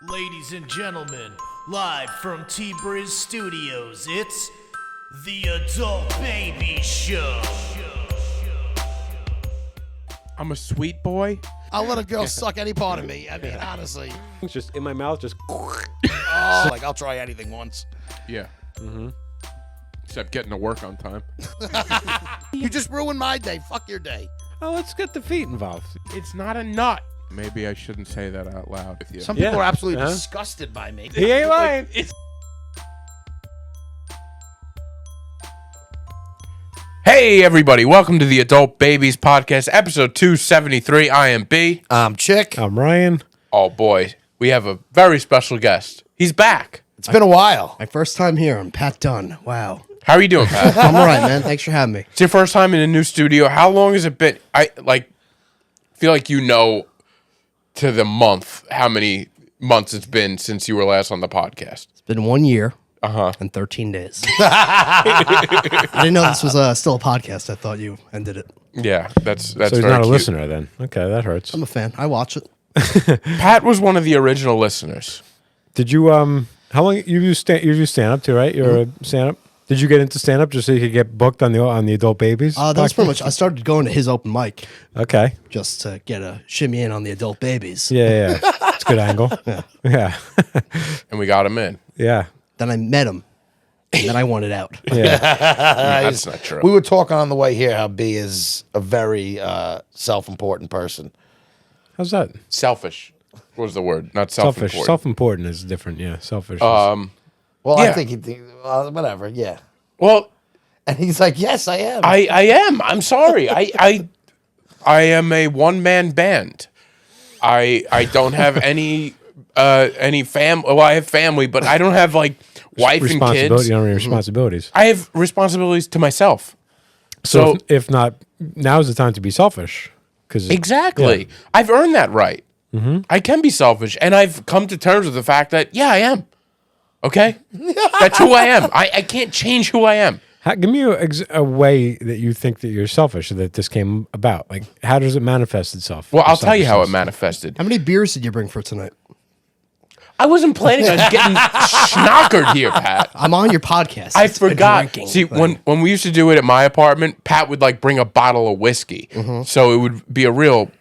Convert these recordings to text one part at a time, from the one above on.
Ladies and gentlemen, live from T-Briz Studios, it's the Adult Baby Show. I'm a sweet boy. I'll let a girl suck any part of me. I mean, honestly. It's just in my mouth, just. Oh, like, I'll try anything once. Yeah. Mm-hmm. Except getting to work on time. You just ruined my day. Fuck your day. Oh, let's get the feet involved. It's not a nut. Maybe I shouldn't say that out loud with you. Some people Yeah. are absolutely Uh-huh. disgusted by me. He ain't lying. Hey, everybody. Welcome to the Adult Babies Podcast, episode 273. I am B. Chick. I'm Ryan. Oh, boy. We have a very special guest. He's back. It's been a while. My first time here. I'm Pat Dunn. Wow. How are you doing, Pat? I'm all right, man. Thanks for having me. It's your first time in a new studio. How long has it been? I feel like you know to the month how many months it's been since you were last on the podcast. It's been 1 year and 13 days. I didn't know this was still a podcast. I thought you ended it. Yeah, that's So he's very not a cute. listener then. Okay, that hurts. I'm a fan. I watch it. Pat was one of the original listeners. Did you how long you do stand up too, right? You're a stand up. Did you get into stand up just so you could get booked on the Adult Babies? That was pretty much. I started going to his open mic Okay. just to get a shimmy in on the adult babies. Yeah. It's a good angle. Yeah. And we got him in. Yeah. Then I met him, and then I wanted out. Yeah. That's not true. We were talking on the way here how B is a very self-important person. How's that? Selfish was the word, not Selfish. self-important. Self-important is different. Yeah. Selfish. Well, Yeah. I think he thinks, whatever, yeah. Well, And he's like, yes, I am. I am. I'm sorry. I am a one-man band. I don't have any family. Well, I have family, but I don't have like wife and responsibility. kids. You don't have any responsibilities. I have responsibilities to myself. So So if not, now's the time to be selfish. Because exactly, I've earned that right. I can be selfish, and I've come to terms with the fact that I am. Okay, that's who I am. I can't change who I am. Give me a way that you think that you're selfish, that this came about. Like, how does it manifest itself? Well, I'll tell you how it Selfishness? manifested. How many beers did you bring for tonight? I wasn't planning on getting schnockered here, Pat. I'm on your podcast. I It's a forgot. drinking See, thing. when we used to do it at my apartment, Pat would like bring a bottle of whiskey, so it would be a real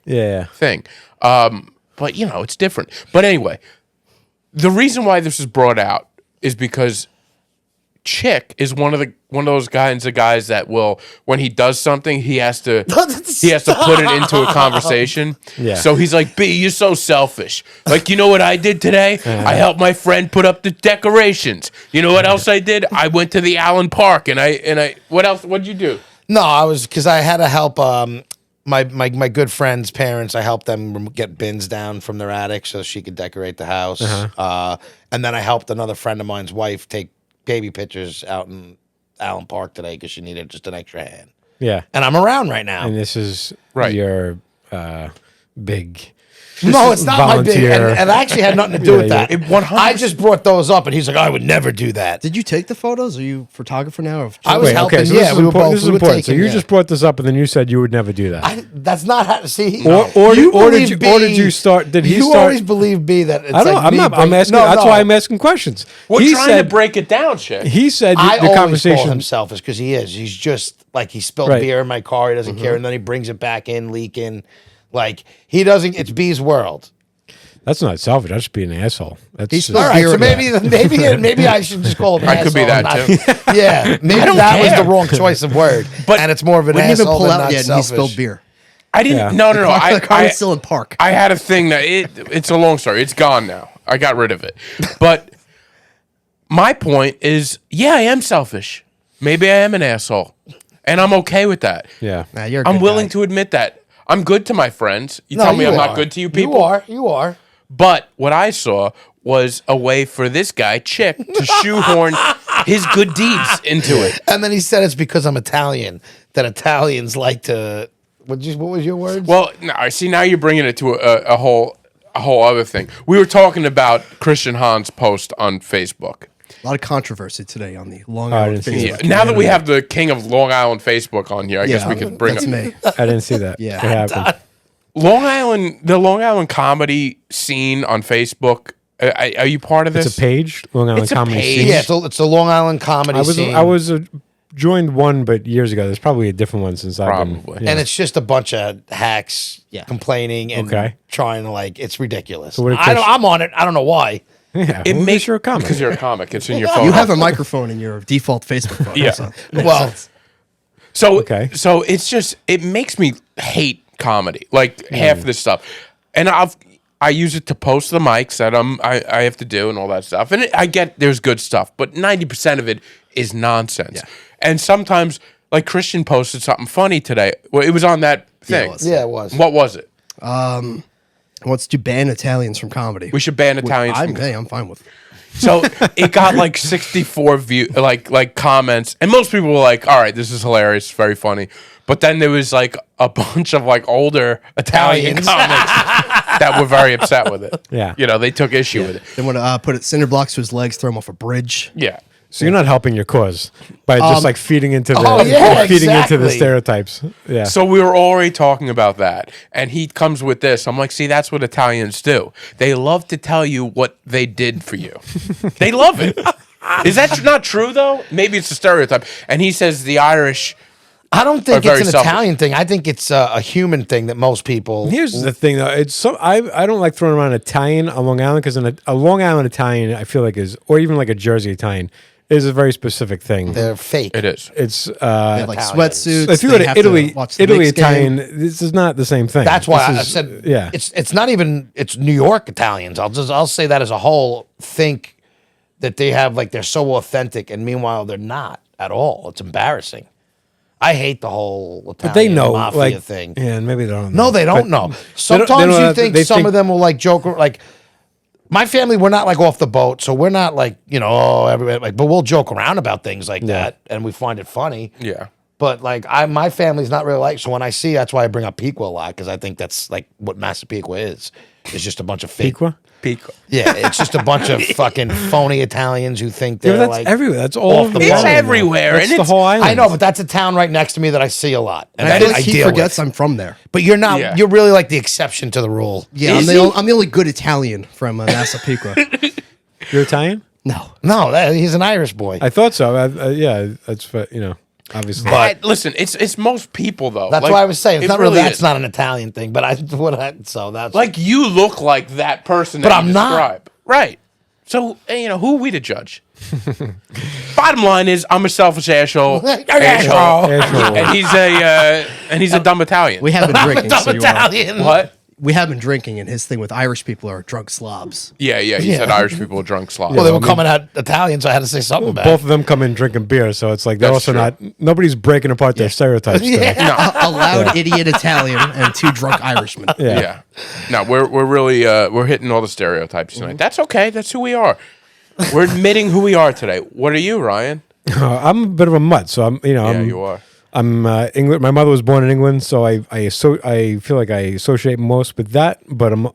Yeah. thing. But it's different. But anyway, the reason why this is brought out is because Chick is one of those kinds of guys that will, when he does something, he has to put it into a conversation. Yeah. So he's like, B, you're so selfish. Like, you know what I did today? I helped my friend put up the decorations. You know what else I did? I went to the Allen Park and I what else? What'd you do? No, because I had to help my good friend's parents. I helped them get bins down from their attic so she could decorate the house. And then I helped another friend of mine's wife take baby pictures out in Allen Park today because she needed just an extra hand. Yeah. And I'm around right now. And this is Right. your big. No, it's not my big. volunteer. And it actually had nothing to do with that. It 100%. I just brought those up, and he's like, I would never do that. Did you take the photos? Are you a photographer now? Or I was Wait, helping. okay, so Yeah, this is we were important. both. This is we were important. So taking, you yeah. just brought this up, and then you said you would never do that. That's not how. See, Or you did you believe start? Did he you start? always believe B that it's I don't know. like I'm me not. I'm bring- asking. No, that's no. why I'm asking questions. We're He trying said, to break it down, Chick. He said I the always conversation. call him selfish because he is. He's just like he spilled Right. beer in my car. He doesn't care, and then he brings it back in, leaking. Like he doesn't. It's B's world. That's not selfish. That's just being an asshole. That's He's just, All right, so Beer- maybe I should just call him. I could be asshole, that, not- Yeah, maybe don't that was care. the wrong choice of word. But and it's more of an Wouldn't even asshole pull than out not yet, and he selfish. spilled beer. I didn't. Yeah. No. The car was still in park. I had a thing that it's a long story. It's gone now. I got rid of it. But my point is, I am selfish. Maybe I am an asshole, and I'm okay with that. yeah. Nah, you're a I'm good willing guy. to admit that. I'm good to my friends. You No, tell me you I'm are. not good to you people. You are. But what I saw was a way for this guy, Chick, to shoehorn his good deeds into it. And then he said it's because I'm Italian that Italians like to. What was your words? Well, no, I see. Now you're bringing it to a whole other thing. We were talking about Christian Hahn's post on Facebook. A lot of controversy today on the Long I Island didn't see Facebook. that. Now that we have the king of Long Island Facebook on here, I guess we could bring that's up. me. I didn't see that. Yeah. What happened? the Long Island comedy scene on Facebook. Are you part of this? It's a page, Long Island It's a comedy page. scene. Yeah, it's the Long Island comedy scene. I was joined one, but years ago. There's probably a different one since I've been. Probably. Yeah. And it's just a bunch of hacks Yeah. complaining and Okay. trying to it's ridiculous. So what did I'm on it. I don't know why. yeah, It well, makes you're a comic. because you're a comic. It's in your phone. You have a microphone in your default Facebook photo. Yeah. So Well, So Okay. So it's just it makes me hate comedy. Like half of this stuff, and I use it to post the mics that I have to do and all that stuff. And I get there's good stuff, but 90% of it is nonsense. Yeah. And sometimes, like Christian posted something funny today. Well, it was on that thing. was. yeah, it was. What was it? wants to ban Italians from comedy. We should ban Italians. I'm fine with it. So it got like 64 like comments, and most people were like, "All right, this is hilarious, very funny." But then there was like a bunch of like older Italian Italians. comics that were very upset with it. Yeah. you know, they took issue with it. They want to put cinder blocks to his legs, throw him off a bridge. Yeah. So you're not helping your cause by just like feeding into the Oh, yeah, feeding into the exactly. stereotypes. Yeah. So we were already talking about that, and he comes with this. I'm like, see, that's what Italians do. They love to tell you what they did for you. They love it. Is that not true though? Maybe it's a stereotype. And he says the Irish. I don't think very it's an selfish. Italian thing. I think it's a human thing that most people. Here's the thing, though. It's so I don't like throwing around Italian on Long Island because a Long Island Italian, I feel like is, or even like a Jersey Italian, is a very specific thing. They're fake. It is. It's They have like Italians. sweatsuits. if you they go to have Italy, watch the Italy Knicks game. Italian, this is not the same thing. That's why I This is- said yeah. It's not even it's New York Italians. I'll say that as a whole. Think that they have like they're so authentic, and meanwhile they're not at all. It's embarrassing. I hate the whole Italian But they know, mafia like, thing. yeah, and maybe they don't. No, know. they don't But know. they don't- Sometimes they you don't- think they some of them will like joke like. My family, we're not like off the boat, so we're not like everybody like. But we'll joke around about things like that, and we find it funny. Yeah. But like, my family's not really like. So when I see, that's why I bring up Piqua a lot because I think that's like what Massapequa is. It's just a bunch of fake. Piqua? Pico. Yeah, it's just a bunch of fucking phony Italians who think Yeah, they're but that's like everywhere. That's all off over the the boat. It's island, though. everywhere, That's and the it's- whole island. I know, but that's a town right next to me that I see a lot, and I I, feel like I he deal forgets with. I'm from there. But you're not. Yeah. You're really like the exception to the rule. Yeah, Is I'm the only good Italian from Massapequa. You're Italian? No. No, he's an Irish boy. I thought so. Yeah, that's what, obviously. But- Listen, it's most people though. That's Like, why I was saying it's it not really. That's is. not an Italian thing. But so that's Like you look like that person. But that I'm you not. describe. Right. So who are we to judge? Bottom line is, I'm a selfish asshole. Asshole. and he's a dumb Italian. We have been drinking, Dumb so you are. Italian. What? We have been drinking, and his thing with Irish people are drunk slobs. Yeah. He Yeah. said Irish people are drunk slobs. Well, they I were mean- coming out Italian, so I had to say something about Both of them come in drinking beer, so it's like they're That's also true. not. Nobody's breaking apart their stereotypes. Yeah. Though. A loud idiot Italian and two drunk Irishmen. Yeah. Yeah. No, we're really we're hitting all the stereotypes tonight. That's okay. That's who we are. We're admitting who we are today. What are you, Ryan? I'm a bit of a mutt, so I'm. Yeah, you are. I'm England. My mother was born in England, so I feel like I associate most with that. But I'm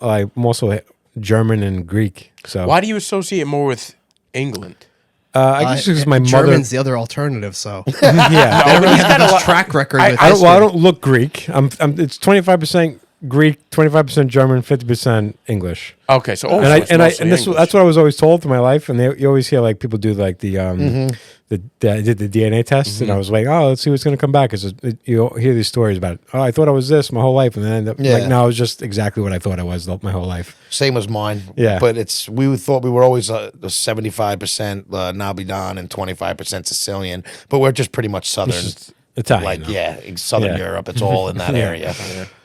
also German and Greek. So Why do you associate more with England? I guess because my mother. German's the other alternative, so Yeah. they don't really he's have got a the lot- track record I- with I I history. don't look Greek. It's 25% Greek, 25% German, 50% English. Okay, so And that's what I was always told through my life. And you always hear like people do like the I did the DNA test, and I was like, oh, let's see what's going to come back. Because you hear these stories about, oh, I thought I was this my whole life, and then I end up Yeah. like, no, I was just exactly what I thought I was my whole life. Same as mine. Yeah. But we thought we were always 75% Nabidan and 25% Sicilian, but we're just pretty much southern. Just Italian, Like though. Southern Yeah. Europe. It's all in that area.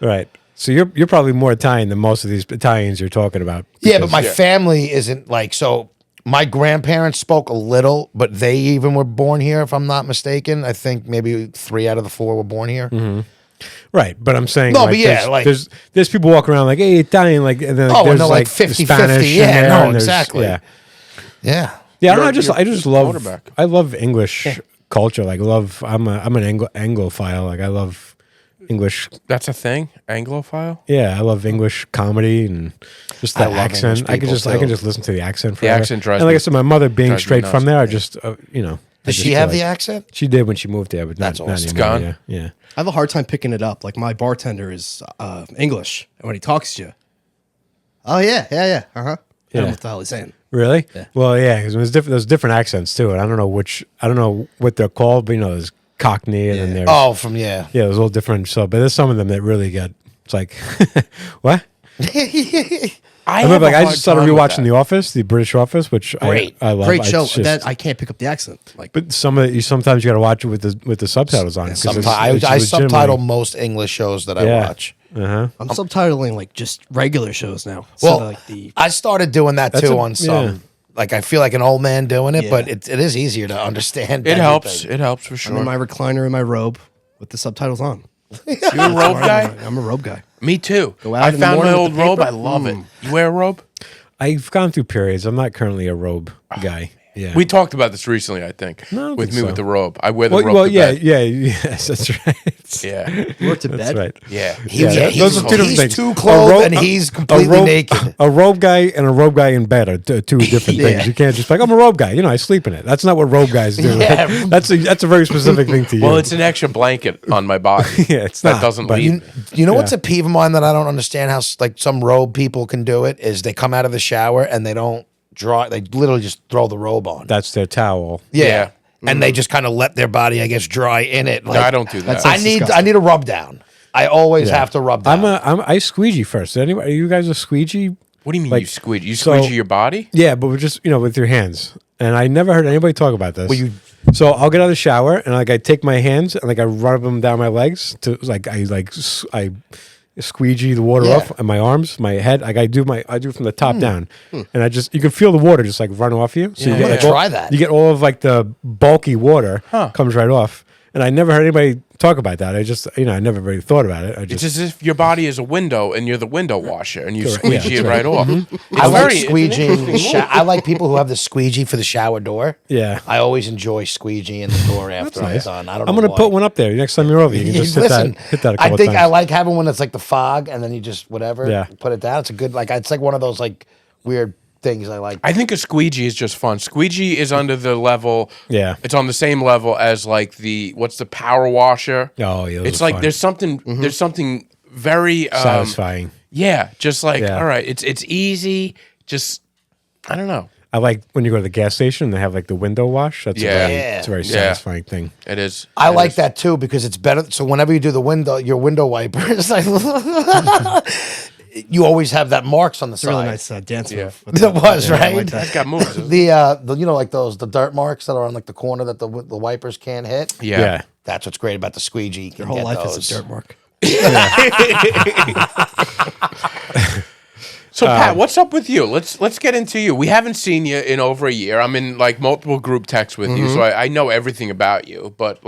Right. So you're probably more Italian than most of these Italians you're talking about. Yeah, but my Yeah. family isn't like so. My grandparents spoke a little, but they even were born here, if I'm not mistaken. I think maybe 3 out of the 4 were born here. Right, but I'm saying, No, like, but yeah, like- there's people walking around like, hey, Italian, like, and then Oh, and there's they're like like 50-50, Spanish in yeah, there, no, and there's- exactly. yeah, Yeah. yeah. I don't know, You're I just a love quarterback. I love English culture. Like, I'm an Anglophile. Like, I love English. That's a thing. Anglophile. Yeah, I love English comedy and just the I love accent. English I can people, I can too. just listen to the accent forever. accent drives And like me- I said, my mother being drives me straight nuts. from there, I just Does she have the accent? She did when she moved there, but That's not awesome. anymore. gone. Yeah. I have a hard time picking it up. Like my bartender is English, and when he talks to you, oh yeah, I don't know what the hell he's saying. Really? Well, yeah, because there's different accents to it. I don't know what they're called, but there's Cockney and then there's there's all different. So, but there's some of them that really get. It's like, what? I remember, I just started rewatching The Office, the British Office, which I love. Great show. That I can't pick up the accent. Like, but sometimes you got to watch it with the subtitles on. I subtitle most English shows that I watch. I'm subtitling like just regular shows now. Well, I started doing that too on some. Yeah. Like I feel like an old man doing it, but it is easier to understand. It helps. It helps for sure. I'm in my recliner in my robe with the subtitles on. You a robe guy? I'm a robe guy. Me too. Go out I in the found my morning old with the robe. paper. I love it. You wear a robe? I've gone through periods. I'm not currently a robe guy. Yeah. We talked about this recently, I think. No, I don't with think me so. with the robe. I wear the robe to bed. yes, that's right. Yeah. You work to That's bed? right. Yeah. Those are two different He's things. too clothed and A he's completely robe, naked. A robe guy and a robe guy in bed are two different things. You can't just be like, I'm a robe guy. I sleep in it. That's not what robe guys do. Yeah. That's a very specific thing to you. Well, it's an extra blanket on my body. Yeah, it's that not, doesn't but- leave. You know what's a peeve of mine that I don't understand how like some robe people can do it is they come out of the shower and they don't draw. They literally just throw the robe on. That's their towel. Yeah. And they just kind of let their body, I guess, dry in it. No, I don't do that. I need a rub down. I always have to rub down. I squeegee first. Anybody? Are you guys a squeegee? What do you mean Like, you squeegee? You so- squeegee your body? Yeah, but we're just with your hands. And I never heard anybody talk about this. So I'll get out of the shower and I take my hands and I rub them down my legs to I squeegee the water off and my arms, my head. I do from the top down, and you can feel the water just run off you. So Yeah. you I'm get gonna try that. You get all of the bulky water comes right off, and I never heard anybody talk about that. I just I never really thought about it. It's as if your body is a window and you're the window washer and you Correct. squeegee Yeah, it that's right off. I like It's an squeegeeing. interesting move. I like people who have the squeegee for the shower door. Yeah. I always enjoy squeegeeing the door after I'm nice. done. I don't I'm know gonna why. put one up there next time you're over. You can just hit that a couple I think times. I like having one that's like the fog, and then you just Yeah. put it down. It's a good it's like one of those weird things I like. I think a squeegee is just fun. Squeegee is under the level. Yeah. It's on the same level as what's the power washer? Oh, yeah, those It's are like fun. there's something very satisfying. Yeah, just like Yeah. all right, it's easy. Just I don't know. I like when you go to the gas station and they have the window wash. That's it's a very Yeah. satisfying thing. It is. I It like is. that too because it's better. So whenever you do your window wiper, it's like you always have that marks on the It's a side. really nice dance Yeah. move. with It was, yeah, I right? like that. That's got moves. isn't it? the dirt marks that are on the corner that the wipers can't hit. Yeah. That's what's great about the squeegee. You can Your whole get life those. is a dirt mark. So Pat, what's up with you? Let's get into you. We haven't seen you in over a year. I'm in multiple group texts with you, so I know everything about you. But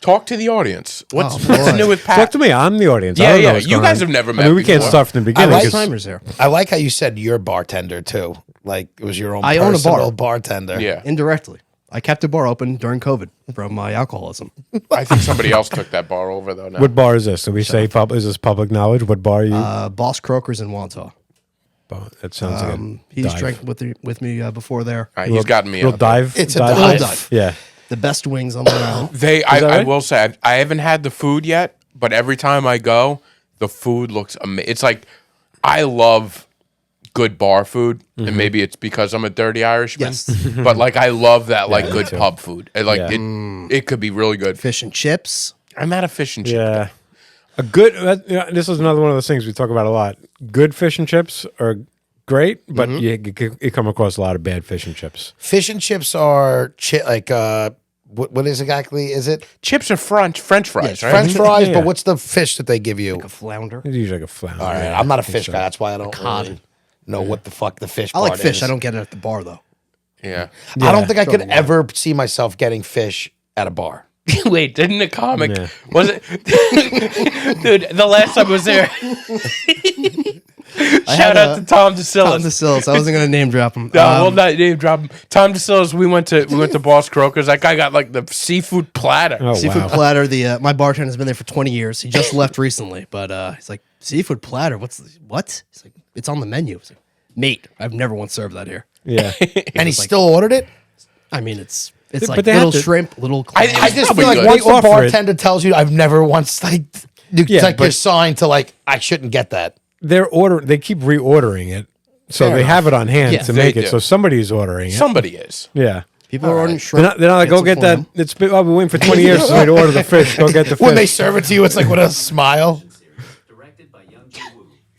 talk to the audience. What's new with Pat? Talk to me. I'm the audience. Yeah, I don't know yeah. what's You going guys on. have never I met mean, we can't before. start from the beginning. like 'cause- Timers here. I like how you said you're bartender too. Like it was your own I own a personal bar. bartender. Yeah, Indirectly. I kept a bar open during COVID from my alcoholism. I think somebody else took that bar over though. Now. What bar is this? Do we say is this public knowledge? What bar are you? Boss Croakers in Wantagh. That sounds like a He's dive. drank with me before there. All right, he's gotten me. Real up. dive. It's a dive. dive. Dive. Yeah. The best wings on the island. I right? will say I haven't had the food yet, but every time I go, the food looks amazing. It's like I love good bar food, and maybe it's because I'm a dirty Irishman. Yes. But I love that good too. pub food. It could be really good. Fish and chips. I'm not a fish and chip. Yeah. A good. This is another one of those things we talk about a lot. Good fish and chips are great, but you come across a lot of bad fish and chips. Fish and chips are what is exactly is it? Chips are French fries, Yes, right? French fries, Yeah. but what's the fish that they give you? A flounder. It's usually like a flounder. All right, yeah. I'm not a fish guy. That's why I don't cod. really know what the fuck the fish I like part fish. is. I don't get it at the bar though. Yeah. I don't think I could Totally. ever see myself getting fish at a bar. Wait, didn't the comic Yeah. was it? Dude, the last time I was there. Shout out to Tom Tom DeSillis. DeSillis. I wasn't gonna name drop him. No, we'll not name drop him. Tom DeSillis. We went to Boss Croakers. That guy got the seafood platter. Oh, Seafood wow. platter. My bartender's been there for 20 years. He just left recently, but he's like, seafood platter. What? He's like, it's on the menu. He's like, mate, I've never once served that here. Yeah. And he still ordered it? I mean, it's It's But like they have little to- shrimp, little. I clams. just probably feel like good. once They the offer it. bartender tells you, I've never once like it's Yeah, like your but- sign to like I shouldn't get that. They keep reordering it, so Fair they have it on hand Yeah, to they make it. do. So somebody's ordering it. Somebody is. Yeah. People are ordering They're shrimp. not, like, go some get that. clam. It's been, I've been waiting for 20 years for me to order the fish. Go get the fish. When they serve it to you, it's like with a smile.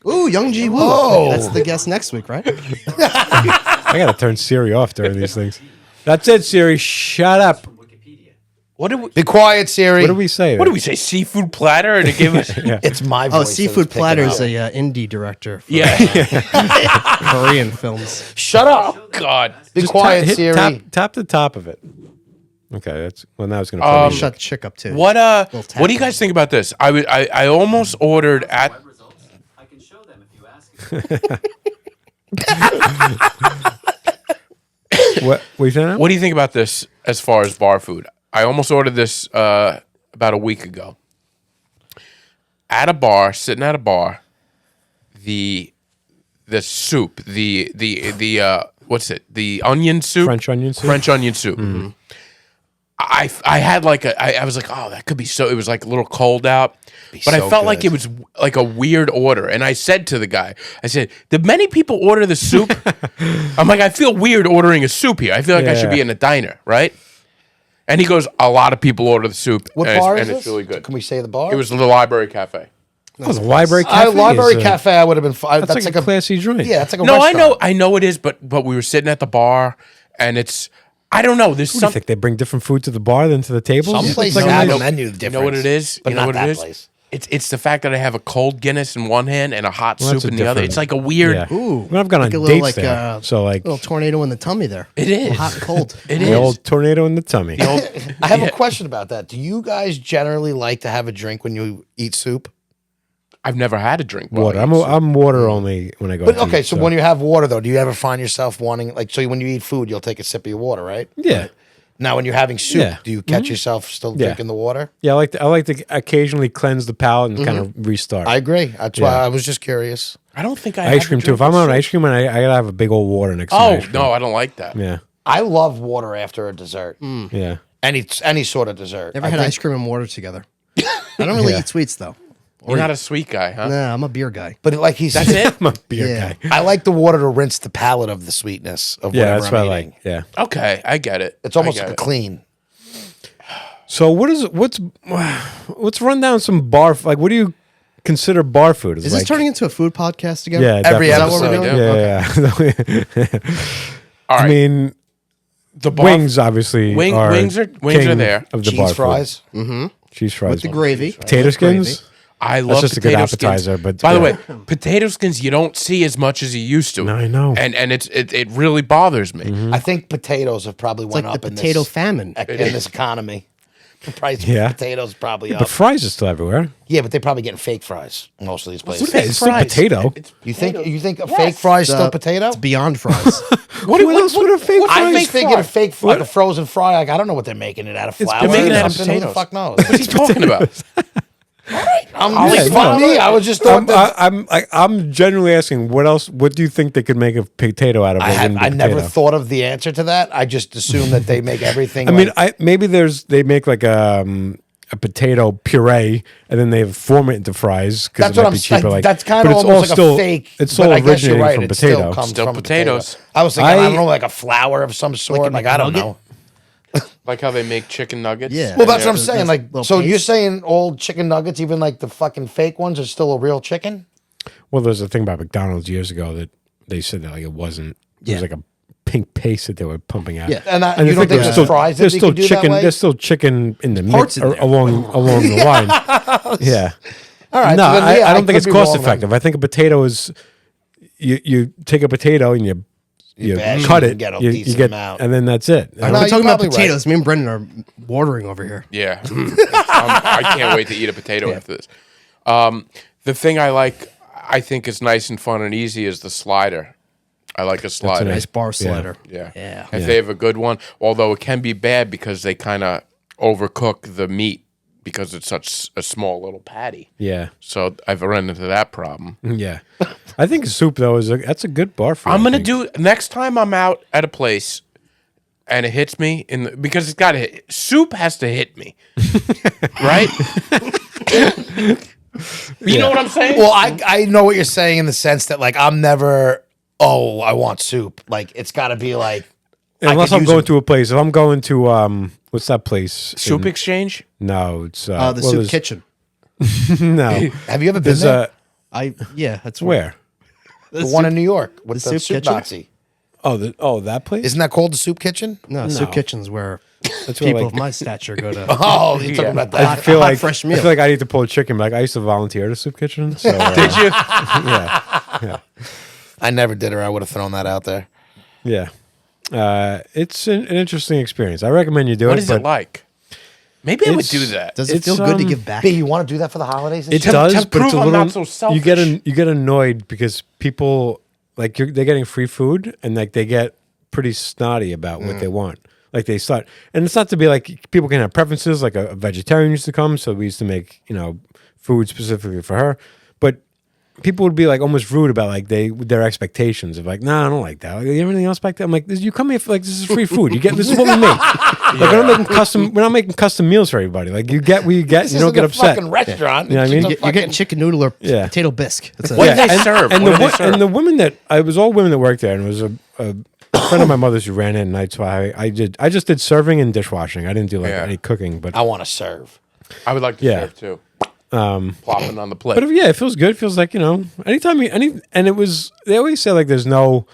Ooh, Young Ji Woo. Oh. That's the guest next week, right? I got to turn Siri off during these things. That's it, Siri. Shut up. What do we? Be quiet, Siri. What do we say? What do we say? Seafood platter, and it gave us. It's my voice. Oh, that Seafood was picking Platter up. is a indie director for Yeah. Korean films. Shut up. Oh God. Be Just quiet, hit Siri. Tap the top of it. Okay, that's well. Now it's going to play. music. Shut the chick up too. What Little tap What do you guys think about this? I almost ordered at. I can show them if you ask. What you saying? Now? What do you think about this as far as bar food? I almost ordered this about a week ago. At a bar, sitting at a bar, the soup, the what's it? The onion soup, French onion soup? French onion soup. I had like I was like, oh, that could be so. It was like a little cold out, but I so felt like good. it was like a weird order. And I said to the guy, I said, did many people order the soup? I'm like, I feel weird ordering a soup here. I feel like I should be Yeah. in a diner, right? And he goes, a lot of people order the soup, What and, bar it's, is and this? it's really good. Can we say the bar? It was the Library Cafe. Oh, the library cafe. Library is, Cafe. I would have been fine. That's, like a classy joint. Yeah, it's like a No, restaurant. I know it is, but we were sitting at the bar, and it's I don't know. There's What do you something. think they bring different food to the bar than to the table? Some It's places like a have nice- a menu difference. You know what it is? But you know not what that it is? place. It's the fact that I have a cold Guinness in one hand and a hot Well, that's soup a in the other. different- It's like a weird. Yeah. Ooh, I mean, I've gone on like a little, dates there, so like little tornado in the tummy there. It is. Hot and cold. It the is. old tornado in the tummy. The old- I have Yeah. a question about that. Do you guys generally like to have a drink when you eat soup? I've never had a drink. while Water. I I'm eat soup. I'm water only when I go. But to okay, eat, so when you have water though, do you ever find yourself wanting like so when you eat food, you'll take a sip of your water, right? yeah. Now when you're having soup, Yeah. do you catch yourself still Yeah. drinking the water? Yeah, I like to occasionally cleanse the palate and kind of restart. I agree. That's why Yeah. I was just curious. I don't think I ice have cream a too. drink If I'm with on soup. ice cream, I gotta have a big old water next to my Oh ice cream. no, I don't like that. Yeah, I love water after a dessert. yeah. Any sort of dessert. Never I had think- ice cream and water together. I don't really Yeah. eat sweets though. You're not a sweet guy, huh? Nah, I'm a beer guy. But like he That's said, it. I'm a beer Yeah. guy. I like the water to rinse the palate of the sweetness of Yeah, whatever that's I'm what I eating. like. Yeah. Okay, I get it. It's almost I like get a clean. So what's run down some bar like what do you consider bar food? Is this turning into a food podcast again? Yeah, Every definitely. Is that what we're episode, doing? yeah. Yeah. All right. I mean, the bar, wings obviously. Wings are king there. of the Cheese bar food. fries. Cheese fries With the gravy. Potato skins. Gravy. I love just a good potato appetizer, skins. but- by the yeah. way, potato skins you don't see as much as you used to. No, I know. and it really bothers me. I think potatoes have probably It's went like up the in potato this famine. in this economy. The price Yeah. of potatoes probably But up. fries are still everywhere. Yeah, but they're probably getting fake fries. Most of these places. Fake It's still fries. potato. You think a fake fry is still potato? It's beyond fries. What else would a fake I fry? was thinking a fake fry, like a frozen fry. Like I don't know what they're making it out of flour. They're making it or out of something. Who the potatoes. fuck knows? What's he talking about? I'm no. me. I was just thought that. I'm genuinely asking what else. What do you think they could make a potato out of? that wouldn't be I never potato? thought of the answer to that. I just assumed that they make everything. I mean, like- maybe they make like a potato puree and then they form it into fries because that's it what might I'm be cheaper. saying. Like That's kind but of it's almost all like still, a fake. It's but all I guess you're originating right. from It potato. still comes Still from potatoes. Potato. I was thinking, I I- don't know, like a flour of some sort. Like I don't know. Like how they make chicken nuggets. Yeah. Well, that's what I'm There's saying. Like, little so you're paste. saying all chicken nuggets, even like the fucking fake ones, are still a real chicken? Well, there's a thing about McDonald's years ago that they said that like it wasn't. It Yeah. was like a pink paste that they were pumping out. Yeah. And I you don't think there's there's fries that there's you still could do that chicken. way? There's still chicken in the Parts mix in there. along the line. Yeah. All right. No, so then, yeah, I don't could think it's be cost wrong then. effective. I think a potato is you take a potato and you bash it cut and it, get a you decent get, amount. and then that's it. No, We're you're talking about probably right. potatoes. Me and Brendan are watering over here. Yeah. I can't wait to eat a potato after this. The thing I think is nice and fun and easy is the slider. I like a slider. Nice bar slider. Yeah. Yeah. If they have a good one, although it can be bad because they kind of overcook the meat because it's such a small little patty. Yeah, So I've run into that problem. yeah. I think soup though that's a good bar food. I'm I gonna think. do next time I'm out at a place. and it hits me because it's got to hit. Soup has to hit me, right? You know what I'm saying? Well, I know what you're saying in the sense that like I'm never. Oh, I want soup. Like it's got to be like. Unless I'm going to a place. If I'm going to what's that place? Soup Exchange? No, it's The soup kitchen. No, Have you ever been there? That's where? The one in New York with the soup soup kitchen? Nazi. That place. Isn't that called the soup kitchen? No, soup kitchen's where That's where, people like- of my stature go to. Oh, you're talking about I that. feel hot like fresh I meal. feel like I need to pull a chicken. Like I used to volunteer at a soup kitchen. So, Did you? Yeah, I never did, or I would have thrown that out there. yeah. It's an interesting experience. I recommend you do What it. is it but like? Maybe I would It's- do that. Does it It's, feel good to um, give back? Hey, you want to do that for the holidays? And It shit? does, to but it's prove a I'm little. not so You get selfish. you get annoyed because people like they're getting free food and like they get pretty snotty about what they want. Like they start, and it's not to be like people can have preferences. Like a vegetarian used to come, so we used to make food specifically for her, but. People would be like almost rude about like their expectations of like, nah, I don't like that. Like, everything else back there, I'm like, you come here for like this is free food. You get this is what we make. Like we're not making custom. We're not making custom meals for everybody. Like you get what you get. This You don't isn't get a upset. fucking restaurant. You know what I mean? It's a You're getting fucking- chicken noodle or Yeah. potato bisque. That's it. What did they and- serve? And, What the, did they wo- serve? and the women that I was all women that worked there, and it was a friend of my mother's who ran it, and that's why I just did serving and dishwashing. I didn't do like Yeah. any cooking, but I want to serve. I would like to Yeah. serve too. Plopping on the plate. But yeah, it feels good. It feels like, anytime and it was, they always say like there's no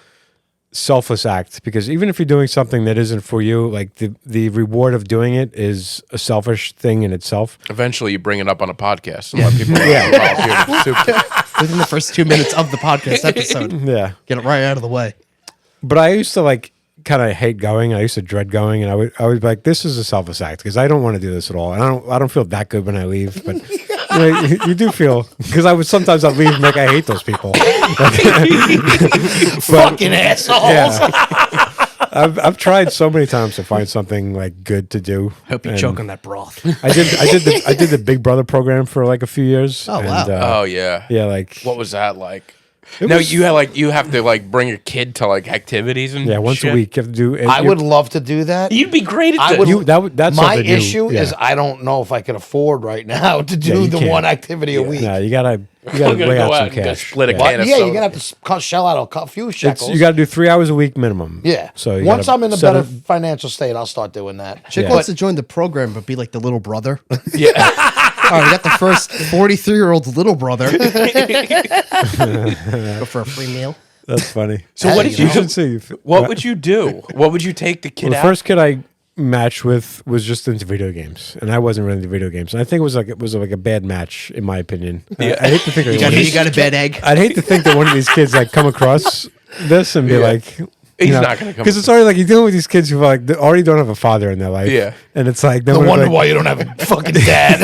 selfless act because even if you're doing something that isn't for you, like the reward of doing it is a selfish thing in itself. Eventually, you bring it up on a podcast and let people volunteer to the soup kitchen. Within the first 2 minutes of the podcast episode, Yeah. get it right out of the way. But I used to like kind of hate going. I used to dread going, and I would be like, this is a selfless act because I don't want to do this at all. And I don't feel that good when I leave, but you do feel because sometimes I'd leave and like I hate those people. Fucking assholes. Yeah. I've tried so many times to find something like good to do. Hope you and choke on that broth. I did the Big Brother program for like a few years. Oh, wow. Oh yeah. Yeah, like What was that like? No, you have to like bring a kid to like activities and once shit? a week you have to do. and I you're- would love to do that. You'd be great at I this. would- that's My something new. issue Yeah. is I don't know if I can afford right now to do you the can't. one activity a week. No, you gotta I'm gonna lay go out out some and go cash. split a Yeah. can. But of yeah, soda. you're gonna have to shell out a few shekels. You got to do 3 hours a week minimum. yeah. So you Once gotta I'm in a set better a- financial state, I'll start doing that. Chick Yeah. wants to join the program, but be like the little brother. Yeah. All right, we got the first 43-year-old little brother. Go for a free meal. That's funny. So what did You you should see. What would you do? What would you take the kid Well, the out? first kid I matched with was just into video games, and I wasn't really into video games. And I think it was like a bad match, in my opinion. I hate to think You got a bad egg. I'd hate to think that one of these kids like come across this and be like, He's not gonna come. because it's already like you're dealing with these kids who like they already don't have a father in their life. Yeah. and it's like No wonder why you don't have a fucking dad.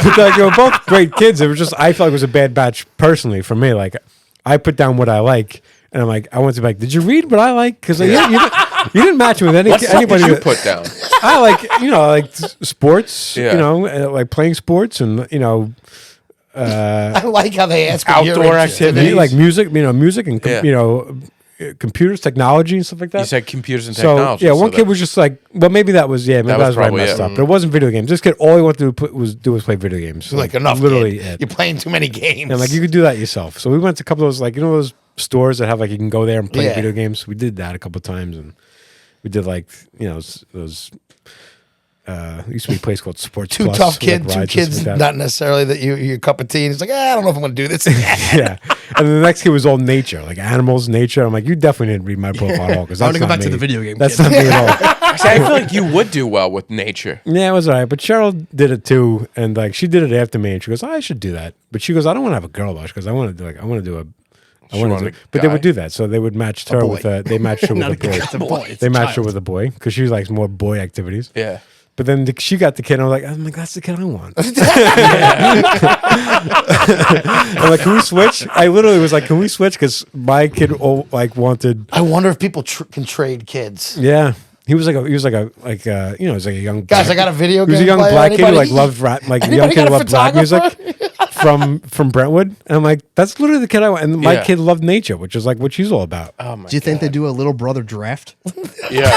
But like they were both great kids. It was just I felt like it was a bad batch personally for me. Like I put down what I like, and I'm like I went to be like, did you read what I like? Because you didn't match with what stuff anybody. did you that- put down? I like sports. Yeah. Like playing sports and I like how they ask if you're Outdoor interested. activities. like music. Music and Yeah. computers, technology and stuff like that. You said computers and So technology. yeah, one kid was just like, well, maybe that was maybe That I was was right probably messed it. up, but it wasn't video games. This kid, all he wanted to do was play video games. Like enough, literally kid. it. You're playing too many games. And like you could do that yourself. So we went to a couple of those those stores that have like you can go there and play Yeah. video games. We did that a couple of times, and we did like those. Used to be a place called Sports two Plus, tough with, like, kids, two rides and kids, stuff like that. not necessarily that your cup of tea. And it's like, I don't know if I'm going to do this. Yeah, and then the next kid was all nature, like animals, nature. I'm like, you definitely didn't read my profile at all because I wanna go back to the video game That's kid. not me at all. See, I feel like you would do well with nature. Yeah, it was all right. But Cheryl did it too, and like she did it after me, and she goes, I should do that. But she goes, I don't want to have a girl though. She goes, I want to do I want to do a. She wanted a But they guy. would do that, so they would match her with they matched her with Not a a girl, boy. it's a boy. It's They a matched her child. with a boy because she likes more boy activities. Yeah. But then she got the kid, and I'm like, that's the kid I want. I'm like, can we switch? I literally was like, can we switch? Because my kid wanted. I wonder if people can trade kids. Yeah, he was like a he was like a young Guys, I got a video He was a game young player. black kid who Anybody- like loved rap, like a Anybody young kid got who a loved black music. photographer? from Brentwood, and I'm like, that's literally the kid I want. And my Yeah. kid loved nature, which is like what she's all about. Oh my Do you think they do a little brother draft? yeah.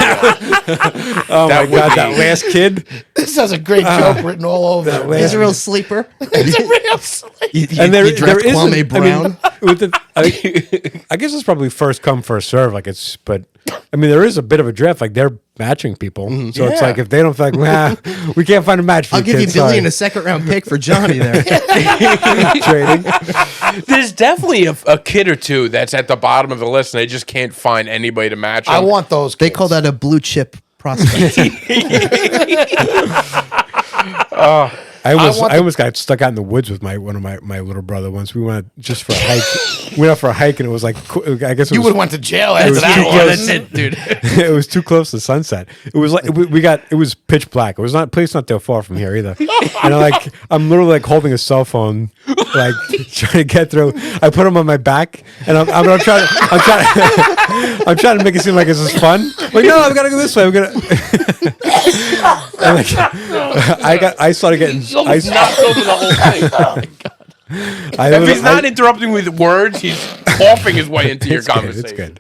Oh That my would god, be- that last kid. This has a great joke written all over it. He's a real sleeper. It's a real sleep. You draft Kwame Brown. I guess it's probably first come first serve. Like but I mean, there is a bit of a draft. Like they're matching people, so it's Yeah. like if they don't feel like, nah, we can't find a match for I'll give you kid, Billy sorry. and a second round pick for Johnny there. Trading. There's definitely a kid or two that's at the bottom of the list, and they just can't find anybody to match them. I want those. They kids. call that a blue chip prospect. I almost got stuck out in the woods with one of my little brother once. We went just for a hike. We went out for a hike, and it was like, I guess it You was, would have went to jail it after was that too one. close. That's it, dude. It was too close to sunset. It was like it was pitch black. It was not place not that far from here either. And I'm literally like holding a cell phone, like trying to get through. I put him on my back, and I'm trying I'm trying to make it seem like this is fun. Like no, I've got to go this way. I'm gonna. And I started getting. He's almost knocked over the whole thing. Oh my God. If he's not interrupting with words, he's coughing his way into your conversation. It's good.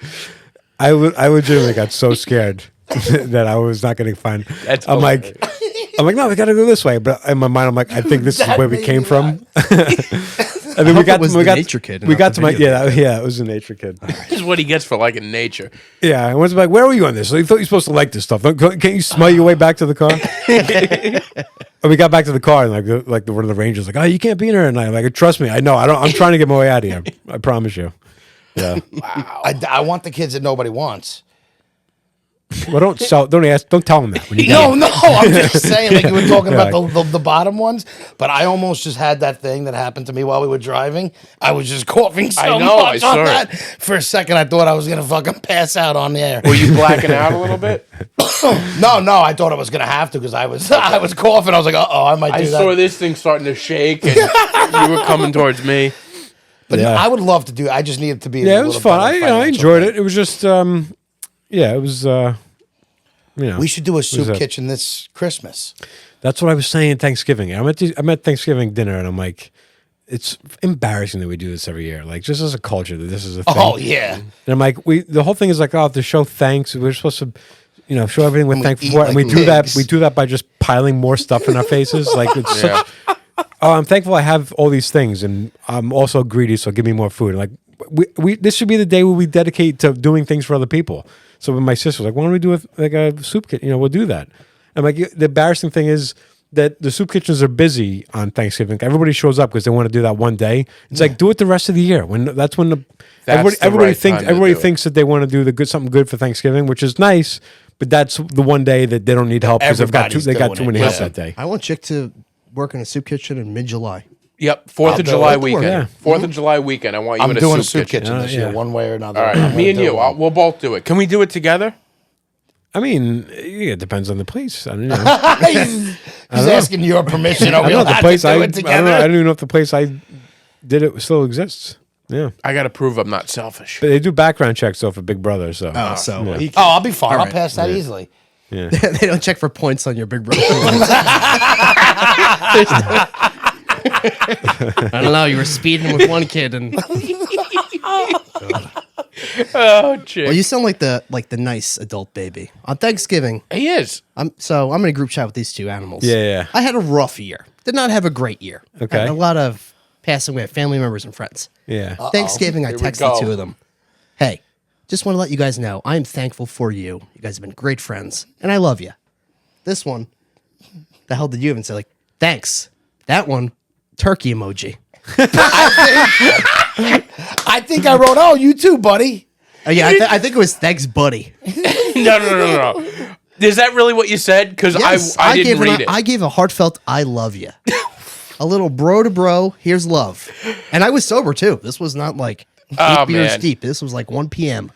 I legitimately got so scared that I was not going to find. That's I'm like, no, we got to go this way. But in my mind, I'm like, I think this is where we came from. And then hope it was the nature kid and We not got the to my video it was a nature kid. This is what he gets for liking nature. Yeah, I was like, where were you on this? So you thought you were supposed to like this stuff. Can't you smell your way back to the car? And we got back to the car, and like one of the rangers like, oh, you can't be in here at night. I'm like, trust me, I know. I'm trying to get my way out of here. I promise you. Yeah. I want the kids that nobody wants. Well, don't tell them that when you get No, I'm just saying, like you were talking Yeah, about the bottom ones, but I almost just had that thing that happened to me while we were driving. I was just coughing so I know, I much saw on it. that. For a second, I thought I was going to fucking pass out on the air. Were you blacking out a little bit? No, I thought I was going to have to because I was coughing. I was like, I might do I that. saw this thing starting to shake, and you were coming towards me. But Yeah. I would love to do. I just needed to be. Yeah, it was fun. I enjoyed it. It was just, it was, We should do a soup that? kitchen this Christmas. that's what I was saying Thanksgiving. I'm at Thanksgiving dinner, and I'm like, it's embarrassing that we do this every year. Like, just as a culture, that this is a thing. Oh yeah, And I'm like, the whole thing is like, to show thanks. We're supposed to, show everything we're And we thankful eat for, and like we do that. pigs. We do that by just piling more stuff in our faces. Like it's such. Oh, I'm thankful I have all these things, and I'm also greedy, so give me more food. Like we this should be the day where we dedicate to doing things for other people. So when my sister was like, why don't we do a soup kitchen? We'll do that. I'm like, the embarrassing thing is that the soup kitchens are busy on Thanksgiving. Everybody shows up because they want to do that one day. It's like, do it the rest of the year. That's when That's the everybody right thinks time to do it. thinks that they want to do something good for Thanksgiving, which is nice. But that's the one day that they don't need help because Everybody's they got doing too it, many yeah. help that day. I want Chick to work in a soup kitchen in mid-July. Yep, 4th of July weekend. Yeah. 4th of July weekend. I want you I'm in doing a soup kitchen. this year, yeah. one way or another. All right, me and you. We'll both do it. Can we do it together? I mean, it depends on the place. I don't know. He's asking your permission. Are I we don't know allowed the place. to do it I together? don't even know if the place I did it still exists. Yeah, I got to prove I'm not selfish. but they do background checks though for Big Brother. So Oh, so yeah. I'll be fine. I'll right. pass that easily. yeah. they don't check for points on your Big Brother. I don't know. You were speeding with one kid, and Oh, chick. well, you sound like the nice adult baby on Thanksgiving. He is. I'm in a group chat with these two animals. Yeah. I had a rough year. Did not have a great year. Okay. Had a lot of passing away of family members and friends. Yeah. Thanksgiving, I Here we texted go. two of them. Hey, just want to let you guys know I am thankful for you. You guys have been great friends, and I love you. This one, the hell did you even say? Like, thanks. That one, turkey emoji. I think I wrote, "Oh, you too, buddy." Yeah, I think it was thanks, buddy. No. Is that really what you said? Because Yes, I didn't read it. I gave a heartfelt "I love you," a little bro to bro. Here's love, and I was sober too. This was not like 8 beers man. deep. This was like 1 p.m.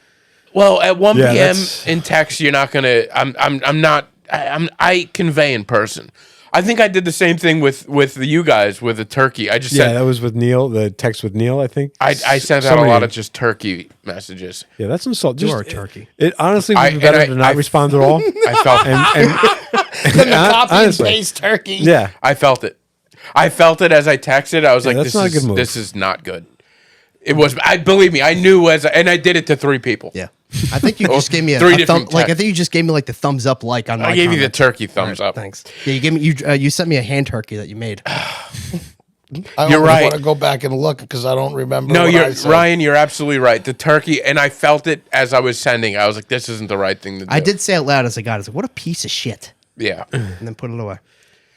Well, at 1 Yeah, p.m. that's- in text, you're not gonna. I convey in person. I think I did the same thing with you guys with the turkey. I just Yeah, said that was with Neil. The text with Neil, I think. I sent out Somebody- a lot of just turkey messages. Yeah, that's insult. Just are a turkey. It honestly would I- be better and to not respond at all. I felt and Copy honestly, and paste turkey. yeah. I felt it. I felt it as I texted. I was like, that's "This not a is good move. this is not good." It was. I believe me. I knew and I did it to 3 people. Yeah. I think you just gave me a 3 thumb. different Like I texts. think you just gave me like the thumbs up like on my. I gave you the comment. turkey thumbs up. Thanks. Yeah, you gave me you sent me a hand turkey that you made. I You're right. want to go back and look because I don't remember. No, what you're I said. Ryan. You're absolutely right. The turkey, and I felt it as I was sending. I was like, "This isn't the right thing to do." I did say out loud as I got it, I was like, what a piece of shit. Yeah. And then put it away.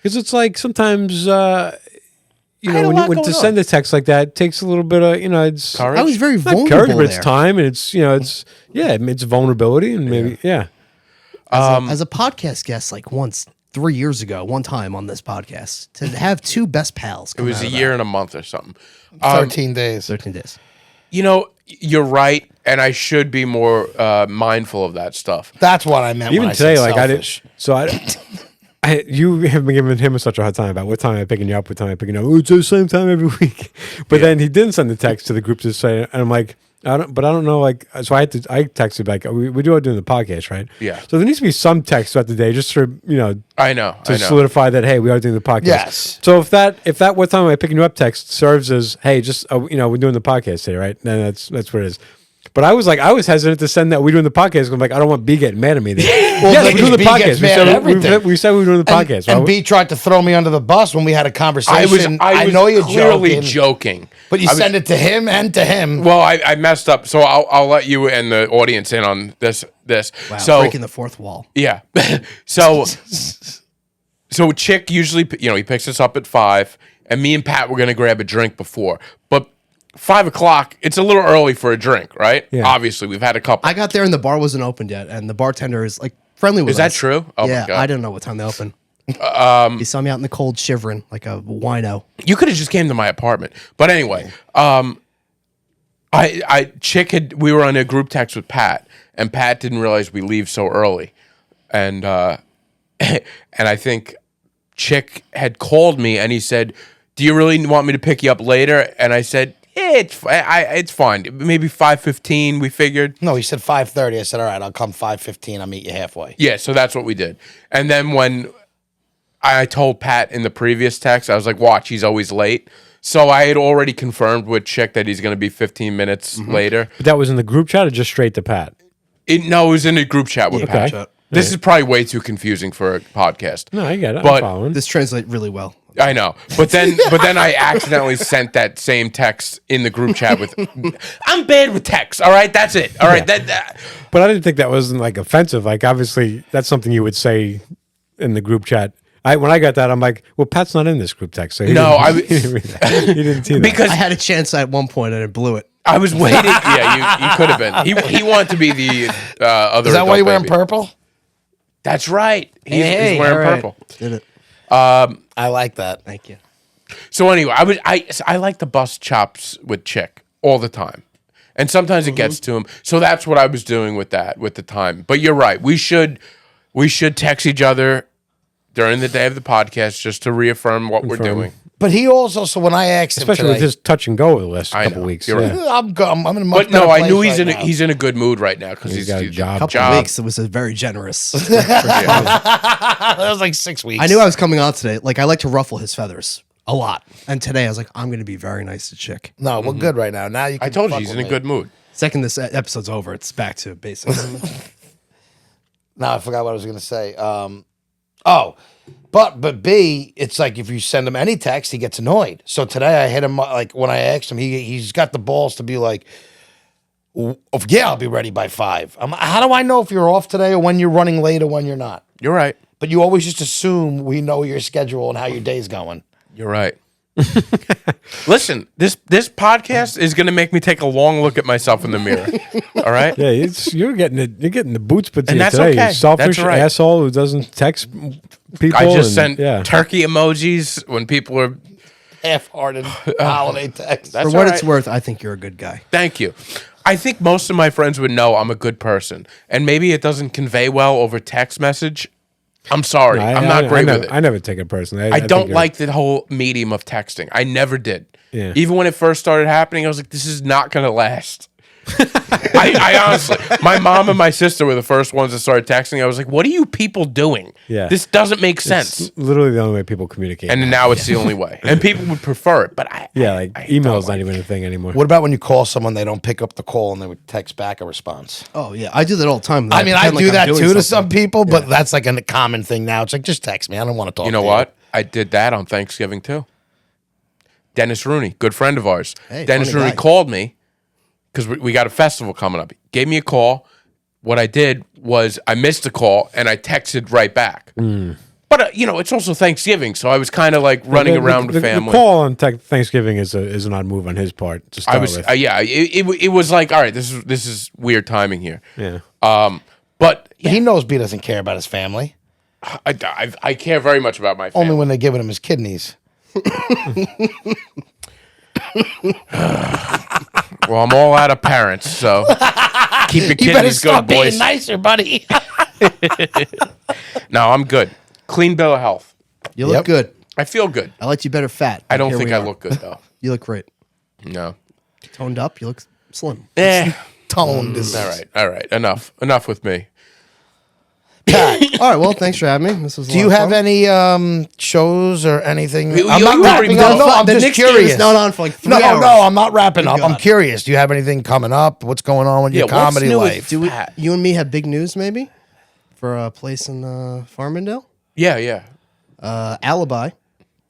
Because it's like sometimes, you had a know, lot when going to on. send a text like that, it takes a little bit of, it's Courage? I was very not vulnerable courage, but it's there. time, and it's, it's vulnerability, and maybe, As a podcast guest, like once 3 years ago, one time on this podcast, to have 2 best pals. It was a year and a month or something. 13 days. 13 days. You're right, and I should be more mindful of that stuff. That's what I meant. even when today, I said like selfish. you have been giving him such a hard time about what time I'm picking you up, what time I'm picking you up. Oh, it's the same time every week. But then he didn't send the text to the group to say, and I'm like, I don't know, like, so I texted like, we do are doing the podcast, right? Yeah. So there needs to be some text throughout the day just for, I know. to solidify that, hey, we are doing the podcast. Yes. So if that what time am I picking you up text serves as, hey, just we're doing the podcast today, right? Then that's what it is. But I was hesitant to send that we're doing the podcast. I'm like, I don't want B getting mad at me. Well, We're doing the B podcast. gets We mad said, at everything. we said we were doing the podcast. And Why- B tried to throw me under the bus when we had a conversation. I was know you're clearly joking, but you I was- send it to him and to him. Well, I messed up, so I'll let you and the audience in on this. Wow, So breaking the fourth wall. yeah, so Chick usually he picks us up at 5, and me and Pat were gonna grab a drink before, but 5 o'clock, it's a little early for a drink, right? Yeah. Obviously, we've had a couple. I got there and the bar wasn't opened yet, and the bartender is like friendly with us. Is that true? Oh my Yeah, God. I didn't know what time they open. He saw me out in the cold shivering like a wino. You could have just came to my apartment. But anyway, we were on a group text with Pat, and Pat didn't realize we leave so early. And and I think Chick had called me and he said, "Do you really want me to pick you up later?" And I said, it's fine. Maybe 5:15, we figured. No, he said 5:30. I said, all right, I'll come 5:15. I'll meet you halfway. Yeah, so that's what we did. And then when I told Pat in the previous text, I was like, watch, he's always late. So I had already confirmed with Chick that he's going to be 15 minutes later. But that was in the group chat or just straight to Pat? No, it was in a group chat with Pat. Okay. This is probably way too confusing for a podcast. No, I get it. But- I'm following. This translates really well. I know. But then I accidentally sent that same text in the group chat with, I'm bad with text. All right, that's it. All right, that. But I didn't think that wasn't like offensive. Like obviously that's something you would say in the group chat. When I got that, I'm like, well, Pat's not in this group text. So he No, didn't- he didn't read that. He didn't see that. Because I had a chance at one point and it blew it. I was waiting. Yeah, you could have been. He wanted to be the other. Is that why adult you're wearing baby. purple? That's right. He's Hey, wearing all right. purple. Did it? I like that. Thank you. So anyway, I like to bust chops with Chick all the time, and sometimes it gets to him. So that's what I was doing with the time. But you're right. We should text each other during the day of the podcast just to reaffirm what we're doing. But he also, so when I asked him Especially today, with his touch and go over the last I couple know. weeks. You're Yeah. right. I'm in a much But no, better I knew place he's right now. he's in a good mood right now because He's got a job. Couple weeks, it was a very generous. That was like 6 weeks. I knew I was coming on today. Like I like to ruffle his feathers a lot, and today I was like, I'm going to be very nice to Chick. No, we're good right now. Now you. Can I told you fuck he's with in a me. good mood. Second this episode's over, it's back to basics. No, I forgot what I was going to say. But B, it's like if you send him any text, he gets annoyed. So today I hit him like when I asked him, he's got the balls to be like, yeah, I'll be ready by 5. How do I know if you're off today or when you're running late or when you're not? You're right. But you always just assume we know your schedule and how your day's going. You're right. Listen, this podcast is going to make me take a long look at myself in the mirror. All right. Yeah, you're getting the boots put to And you that's today. okay. You selfish That's right. asshole who doesn't text people. I just and- sent turkey emojis when people are. Half-hearted holiday text. That's For what all it's right. worth, I think you're a good guy. Thank you. I think most of my friends would know I'm a good person, and maybe it doesn't convey well over text message. I'm sorry. I'm not great with it. I never take it personally. I think don't you're- like the whole medium of texting. I never did. Yeah. Even when it first started happening, I was like, this is not going to last. I honestly, my mom and my sister were the first ones that started texting. I was like, "What are you people doing? Yeah. This doesn't make sense." It's literally the only way people communicate. And now it's the only way, and people would prefer it. But email's not even a thing anymore. What about when you call someone, they don't pick up the call, and they would text back a response? Oh yeah, I do that all the time. I mean, I pretend like do I'm that doing too to something. some people, but that's like a common thing now. It's like, just text me. I don't want to talk. You know to what? I did that on Thanksgiving too. Dennis Rooney, good friend of ours. Hey, Dennis funny Rooney guy. called me because we got a festival coming up. He gave me a call. What I did was I missed the call and I texted right back. But it's also Thanksgiving, so I was kind of like running around with family. The call on Thanksgiving is an odd move on his part to start I was with. it was like, all right, this is weird timing here. Yeah. But He knows B doesn't care about his family. I care very much about my family. Only when they're giving him his kidneys. Well, I'm all out of parents, so keep your You better kidneys stop good, boys. being nicer, buddy. No, I'm good. Clean bill of health. You look Yep. good. I feel good. I like you better fat. I don't Here think we I are. look good though. You look great. No. Toned up. You look slim. Toned is All right. Enough with me. Pat, All right. Well, thanks for having me. This was. do you have any shows or anything? You- I'm you- not you wrapping already up. No, I'm the just Knicks game curious. is not on for like 3 No, hours. I'm not wrapping up. I'm God. curious. Do you have anything coming up? What's going on with your Yeah, what's comedy new with life? Do we, Pat. you and me have big news maybe for a place in Farmingdale? Yeah. Alibi,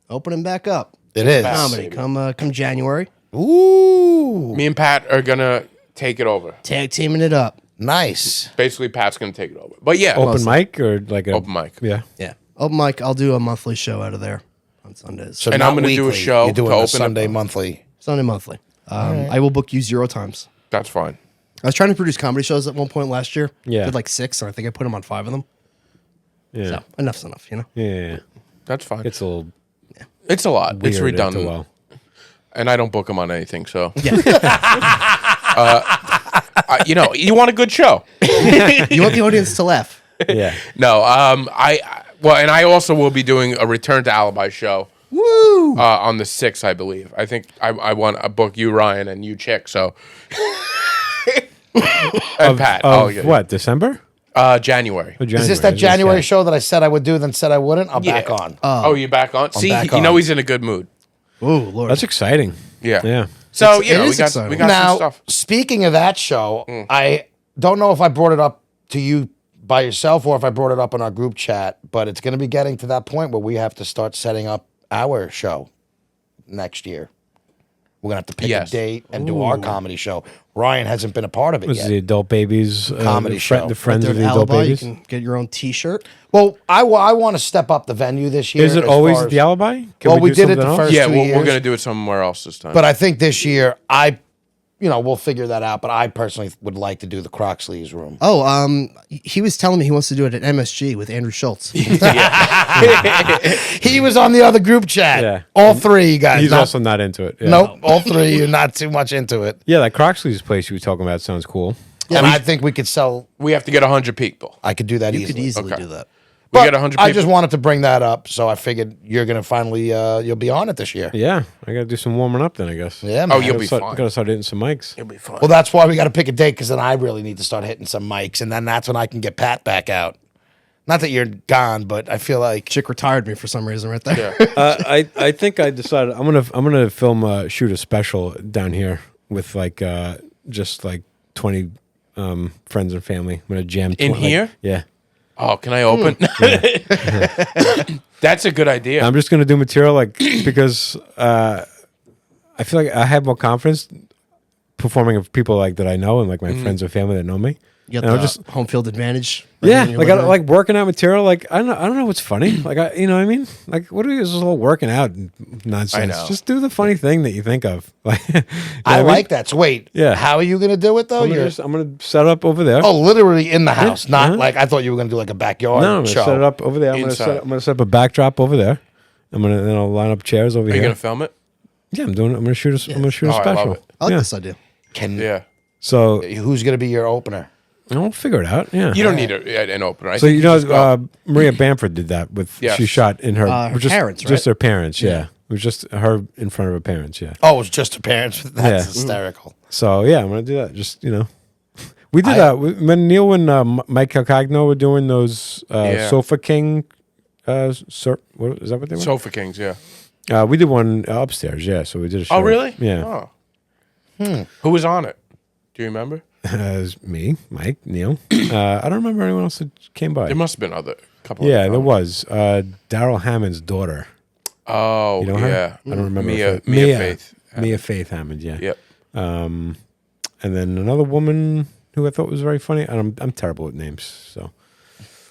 opening back up. It is. Comedy come January. Ooh, Me and Pat are gonna take it over. Tag teaming it up. nice. Basically, Pat's gonna take it over. But yeah, Open mic or like a Open mic. Yeah. Yeah. Open mic. I'll do a monthly show out of there on Sundays. So And not I'm gonna do a weekly. show You're doing to a open Sunday up- monthly. Sunday monthly. I will book you 0 times. that's fine. I was trying to produce comedy shows at one point last year. Yeah. Did like 6, and I think I put them on 5 of them. Yeah. So enough's enough, you know? Yeah. That's fine. It's a little It's a lot. weird It's after a redundant, while. and I don't book them on anything. So, you want a good show. You want the audience to laugh. Yeah. No, and I also will be doing a Return to Alibi show. Woo! On the 6th, I believe. I think I want to book you, Ryan, and you, Chick. So, and Pat. Of what? December? January. Or Is this that January show that I said I would do, then said I wouldn't? I'm back Yeah. on. Oh, you back on? See, back you know on. he's in a good mood. Oh, Lord. That's exciting. Yeah. Yeah. So It we is got exciting. some Now, stuff. speaking of that show, I don't know if I brought it up to you by yourself or if I brought it up in our group chat, but it's going to be getting to that point where we have to start setting up our show next year. We're going to have to pick Yes. a date and do our comedy show. Ryan hasn't been a part of it Was yet. the Adult Babies Comedy show. The friends There of at the Adult Alibi, you Babies? can get your own T-shirt. Well, I want to step up the venue this year. Is it as always far at the as- Alibi? Can Well, we do did it something the else? first Yeah, 2 we're years. going to do it somewhere else this time. But I think this year, we'll figure that out. But I personally would like to do the Croxley's room. Oh, he was telling me he wants to do it at MSG with Andrew Schultz. He was on the other group chat. Yeah. All three, you guys. He's Not- also not into it. Yeah. Nope, all three. You're not too much into it. Yeah, that Croxley's place you were talking about sounds cool. And I think we could sell. we have to get 100 people. I could do that You easily. could easily Okay. do that. We But get 100 people. I just wanted to bring that up, so I figured you're gonna finally you'll be on it this year. Yeah, I got to do some warming up then, I guess. Yeah, man. you'll be Got fine. to start hitting some mics. It'll be fun. Well, that's why we got to pick a date because then I really need to start hitting some mics, and then that's when I can get Pat back out. Not that you're gone, but I feel like Chick retired me for some reason right there. I think I decided I'm gonna film shoot a special down here with like just like 20 friends and family. I'm gonna jam In 20 here? Yeah, Oh, can I open? That's a good idea. I'm just gonna do material like because I feel like I have more confidence performing of people like that I know and like my friends and family that know me. You got And the I'll just home field advantage. right yeah, in your like living room. like working out material. Like I don't know what's funny. Like you know what I mean? Like what are you this whole working out nonsense? I know. Just do the funny thing that you think of. Like you know I what mean? like that. So wait, Yeah. how are you gonna do it though? I'm gonna set up over there. Oh, literally in the house, not uh-huh. like I thought you were gonna do like a backyard No, I'm gonna show. set it up over there. I'm Inside. gonna set up a backdrop over there. Then I'll line up chairs over Are you here. going to film it? Yeah, I'm gonna shoot a I'm gonna shoot a Oh, I love special. it. I like yeah. this idea. Can Yeah. So who's gonna be your opener? I'll figure it out. Yeah. You don't need an opener. I So think you know, just go. Maria Bamford did that with. Yes. She shot in her, just, parents, right? just her parents. Yeah. It was just her in front of her parents. Yeah. Oh, it's just her parents. That's Yeah. hysterical. So yeah, I'm gonna do that. Just we did that when Neil and Mike Calcagno were doing those Sofa King. What is that what they were? Sofa Kings, yeah. We did one upstairs. Yeah, so we did a show. Oh, really? Yeah. Oh. Who was on it? Do you remember? It was me, Mike, Neil. I don't remember anyone else that came by. There must have been a couple. Yeah, other there comics. was. Daryl Hammond's daughter. Oh, You know her? yeah. I don't remember. Mia Faith. Mia Faith Hammond, yeah. Yep. And then another woman who I thought was very funny. And I'm terrible with names, so.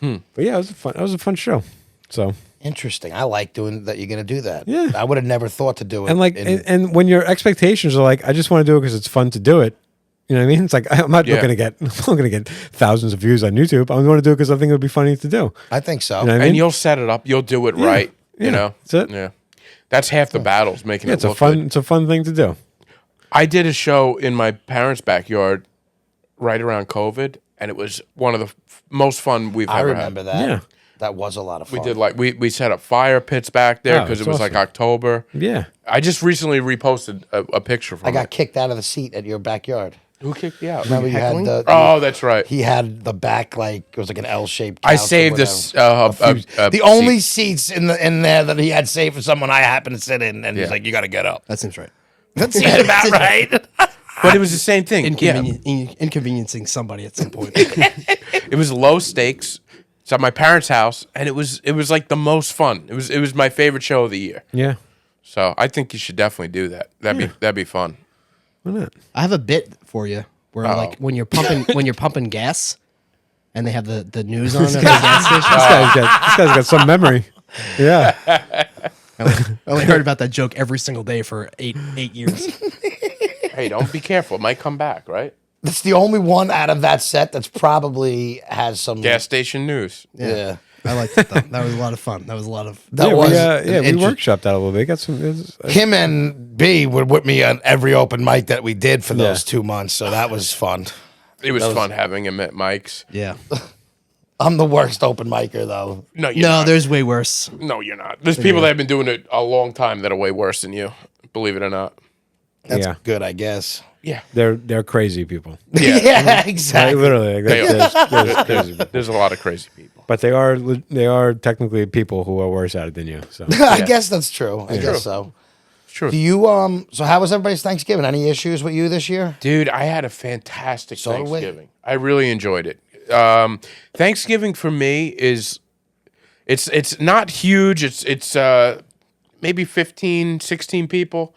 But yeah, it was a fun show. So. Interesting. I like doing that. You're going to do that. Yeah. I would have never thought to do it. And like, and when your expectations are like, I just want to do it because it's fun to do it. You know what I mean? It's like I'm not going to get thousands of views on YouTube. I'm going to do it because I think it would be funny to do. I think so. You know what I mean? And you'll set it up. You'll do it right. Yeah, You know? that's it. Yeah. That's half the battles, making Yeah, it it's look good. it's a fun thing to do. I did a show in my parents' backyard right around COVID, and it was one of the most fun we've I ever remember had. that. Yeah. That was a lot of fun. We did we set up fire pits back there Oh, because it that's was like awesome. October. Yeah. I just recently reposted a picture from I got it. kicked out of the seat at your backyard. Who kicked you out? Remember you heckling? had Oh, that's right. he had the back like it was like an L-shaped. I couch or saved whatever. this. The only seats in there that he had saved for someone I happened to sit in, and Yeah. he's like, "You got to get up." That seems right. That seems about right. but it was the same thing. Yeah, Inconveniencing somebody at some point. it was low stakes. It's at my parents' house, and it was like the most fun. It was my favorite show of the year. Yeah. So I think you should definitely do that. That'd be fun. Why not? I have a bit for you where like when you're pumping gas, and they have the news on at the gas station. This guy's got some memory. Yeah. I only heard about that joke every single day for eight years. Hey, don't be careful. It might come back, right? That's the only one out of that set that's probably has some Gas station news. Yeah. I liked it though. That was a lot of fun. That was a lot of. That yeah, was we an workshopped that a little bit. Got some. Him and B were with me on every open mic that we did for those 2 months, so that was fun. It was fun having him at Mike's. Yeah. I'm the worst open micer though. No, you're No, not. there's way worse. No, you're not. There's people that have been doing it a long time that are way worse than you. Believe it or not. That's Yeah. good, I guess. Yeah. They're crazy people. Yeah. Yeah, Like, exactly. literally. Like, They there's crazy people. There's a lot of crazy people. But they are technically people who are worse at it than you. So I guess that's true. I guess so. It's true. Do you so how was everybody's Thanksgiving? Any issues with you this year? Dude, I had a fantastic So did we. Thanksgiving. I really enjoyed it. Thanksgiving for me is it's not huge. It's maybe 15, 16 people.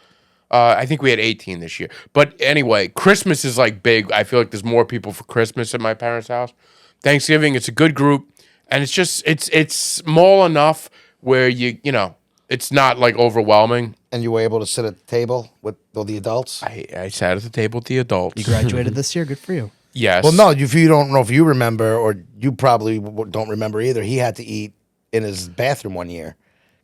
I think we had 18 this year. But anyway, Christmas is like big. I feel like there's more people for Christmas at my parents' house. Thanksgiving, it's a good group, and it's just it's small enough where you know it's not like overwhelming. And you were able to sit at the table with all the adults? I sat at the table with the adults. You graduated this year. Good for you. Yes. Well, no, if you don't know if you remember, or you probably don't remember either, he had to eat in his bathroom one year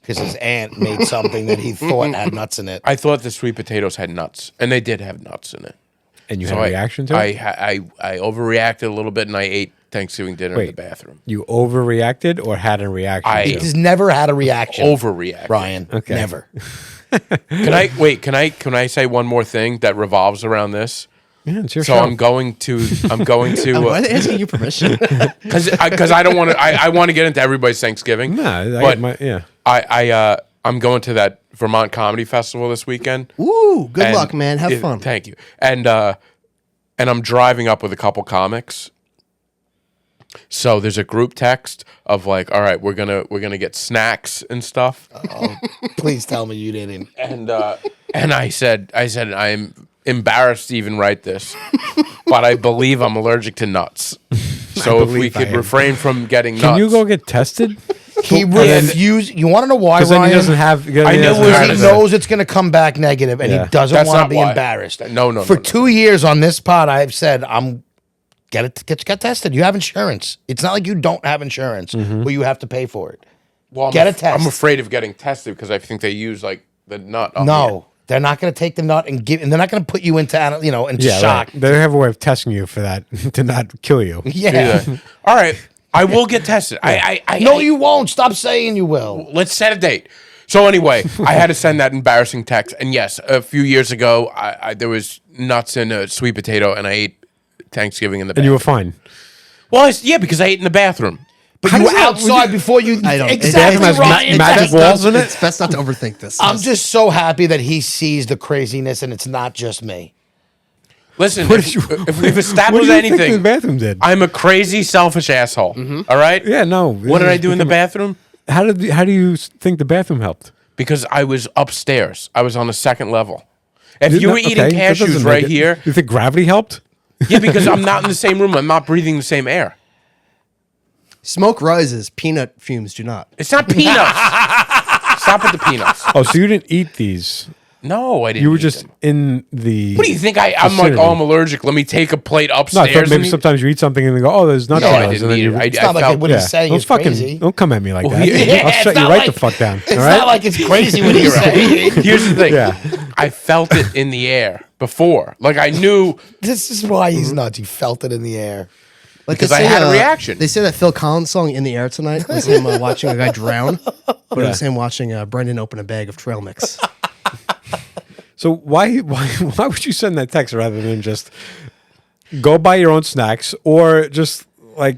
because his aunt made something that he thought had nuts in it. I thought the sweet potatoes had nuts, and they did have nuts in it. and you So had a reaction to it. I overreacted a little bit, and I ate Thanksgiving dinner in Wait. the bathroom. You overreacted or had a reaction? I- to? He's never had a reaction. Overreacted. Ryan. Okay. Never. Can I say one more thing that revolves around this? Yeah, it's your So show. I'm going to Why are they asking you permission? because I don't want to. I want to get into everybody's Thanksgiving. Nah, yeah. I'm going to that Vermont Comedy Festival this weekend. Ooh, good And luck, man. Have fun. Thank you. And I'm driving up with a couple comics. So there's a group text of like, all right, we're gonna get snacks and stuff. Please tell me you didn't. And I said I'm embarrassed to even write this, but I believe I'm allergic to nuts. So if we believe I could am. refrain from getting nuts, Can you go get tested? He refused. You want to know why, Because then Ryan? he doesn't have. I know Because Right. he knows it's going to come back negative, and Yeah. he doesn't That's want to not be why. embarrassed. No. For 2 years on this pod, I've said get tested. You have insurance. It's not like you don't have insurance, but you have to pay for it. Well, Get a test. I'm afraid of getting tested because I think they use like the nut. on No, they're not going to take the nut and they're not going to put you into into Yeah, shock. right. They have a way of testing you for that to not kill you. Yeah. Yeah. All right, I will get tested. I No, you won't. Stop saying you will. Let's set a date. So anyway, I had to send that embarrassing text, and yes, a few years ago, there was nuts and a sweet potato, and I ate Thanksgiving in the And you bathroom. were fine. Well, yeah, because I ate in the bathroom. But How you does were that- outside before you. I don't. Exactly, Bathroom has Ryan. magic walls in it? It's best not to overthink this. I'm just so happy that he sees the craziness and it's not just me. Listen, What if, did you- if we've What established do you think anything, the bathroom did? I'm a crazy, selfish asshole. All right? Yeah, no. What did I do in the bathroom? How do you think the bathroom helped? Because I was upstairs. I was on the second level. If you No, were eating okay, that cashews doesn't right make it- here, You think gravity helped? yeah, because I'm not in the same room. I'm not breathing the same air. Smoke rises, peanut fumes do not. It's not peanuts. Stop with the peanuts. Oh, so you didn't eat these. No, I didn't. You were eat just them. in the. What do you think? I'm like, vicinity. oh, I'm allergic. Let me take a plate No, I upstairs. thought maybe and eat- sometimes you eat something and they go, oh, there's nothing. No, I else," didn't and then eat you- it. It's not like felt- what he's saying don't is fucking, crazy. don't come at me like that. yeah, I'll shut it's you not right like- the fuck down. It's all right? not like it's crazy what he's saying. Here's the thing. Yeah. I felt it in the air before. Like I knew. This is why he's nuts. He felt it in the air. Like Because they I say, had a reaction. They say that Phil Collins song "In the Air Tonight" was him watching a guy drown, but it was him watching Brendan open a bag of trail mix. So why would you send that text rather than just go buy your own snacks or just like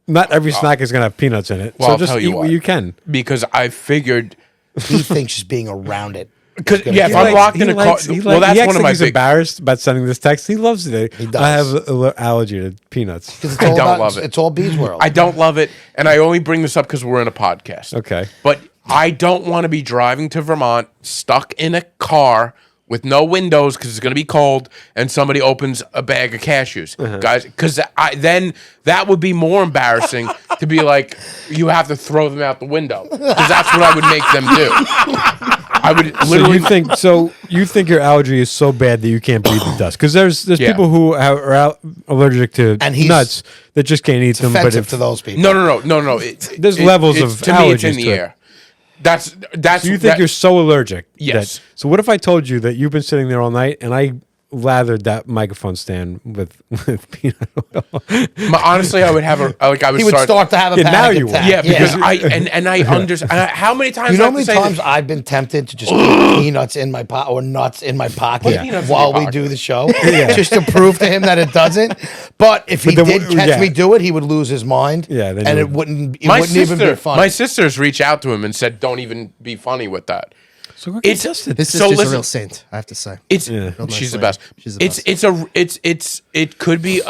not every snack is gonna have peanuts in it. Well, so I'll just tell eat you what what. you can. Because I figured. He thinks just being around it. Because gonna yeah, if get I'm it. locked in a car, well, that's he one acts of like my he's big. embarrassed about sending this text. He loves it. He does. I have an allergy to peanuts. 'Cause it's I all don't about- love it. It's all Bees World. I don't love it, and I only bring this up because we're in a podcast. Okay. But I don't want to be driving to Vermont, stuck in a car with no windows because it's going to be cold, and somebody opens a bag of cashews, guys. Because then that would be more embarrassing to be like, you have to throw them out the window because that's what I would make them do. I would So literally you think your allergy is so bad that you can't breathe the dust? Because there's Yeah. people who are allergic to And he's- nuts that just can't eat them. But offensive if to those people. No. There's levels of to me. It's in allergies the to it. air. That's so you think you're so allergic. Yes. So what if I told you that you've been sitting there all night and I lathered that microphone stand with peanut oil? Honestly, I would have a like. I would He would start to have a Yeah, now panic you attack. would. Yeah, because I understand. How many times? You know I how have many to say times that? I've been tempted to just eat peanuts in my pocket or nuts in my pocket peanuts in while your we pocket? do the show, just to prove to him that it doesn't. But if he But then did w- catch yeah. me do it, he would lose his mind. Yeah, then and you it would- wouldn't. It My wouldn't even be sister, funny. my sisters reach out to him and said, "Don't even be funny with that." So It's His so sister's a listen, real saint, I have to say. It's Real nice she's the lady. best. She's the best. It could be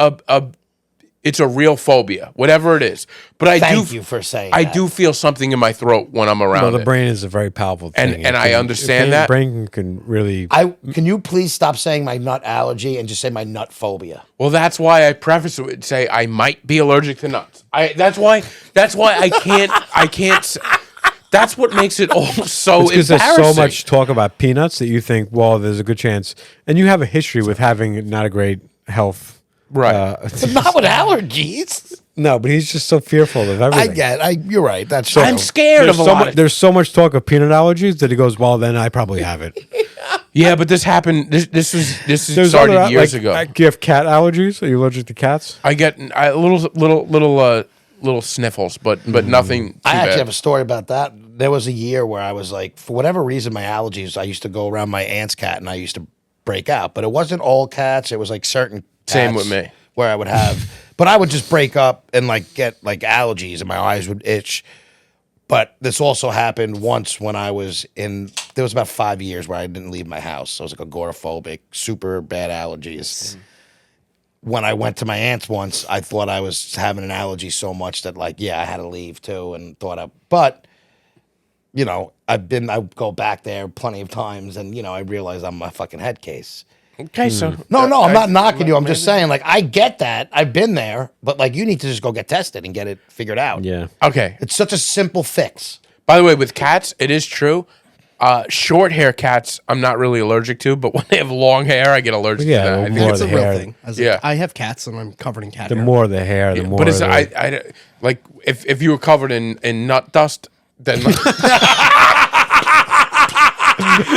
it's a real phobia, whatever it is. But I Thank do you for saying I that. do feel something in my throat when I'm around Well, the it. brain is a very powerful thing. And I understand that. brain can really. Can you please stop saying my nut allergy and just say my nut phobia? Well, that's why I preface it with say I might be allergic to nuts. That's why I can't. That's what makes it all so It's because embarrassing. there's so much talk about peanuts that you think, well, there's a good chance, and you have a history with having not a great health. Right. Not with allergies. No, but he's just so fearful of I everything. get. You're right. That's true. I'm scared There's of a so, lot. of, there's so much talk of peanut allergies that he goes, well, then I probably have it. yeah, but this happened. This There's started other, years like, ago. do you have cat allergies? Are you allergic to cats? I get a little sniffles, but nothing. Too I actually bad. have a story about that. There was a year where I was like, for whatever reason, my allergies, I used to go around my aunt's cat and I used to break out. But it wasn't all cats. It was like certain cats. Same with me. Where I would have, but I would just break up and like get like allergies and my eyes would itch. But this also happened once when I was there was about 5 years where I didn't leave my house. I was like agoraphobic, super bad allergies. When I went to my aunt's once, I thought I was having an allergy so much that like, yeah, I had to leave too and but you know, I go back there plenty of times and, you know, I realize I'm a fucking head case. Okay, so No, I'm not knocking you. I'm just saying, like, I get that. I've been there, but like, you need to just go get tested and get it figured out. Yeah. Okay. It's such a simple fix. By the way, with cats, it is true. Short hair cats, I'm not really allergic to, but when they have long hair, I get allergic Yeah, to that. I the think more it's It's the a real hair. thing. Yeah. I have cats and I'm covered in cat The hair. more the hair, the more. but it's the, I like if you were covered in nut dust, then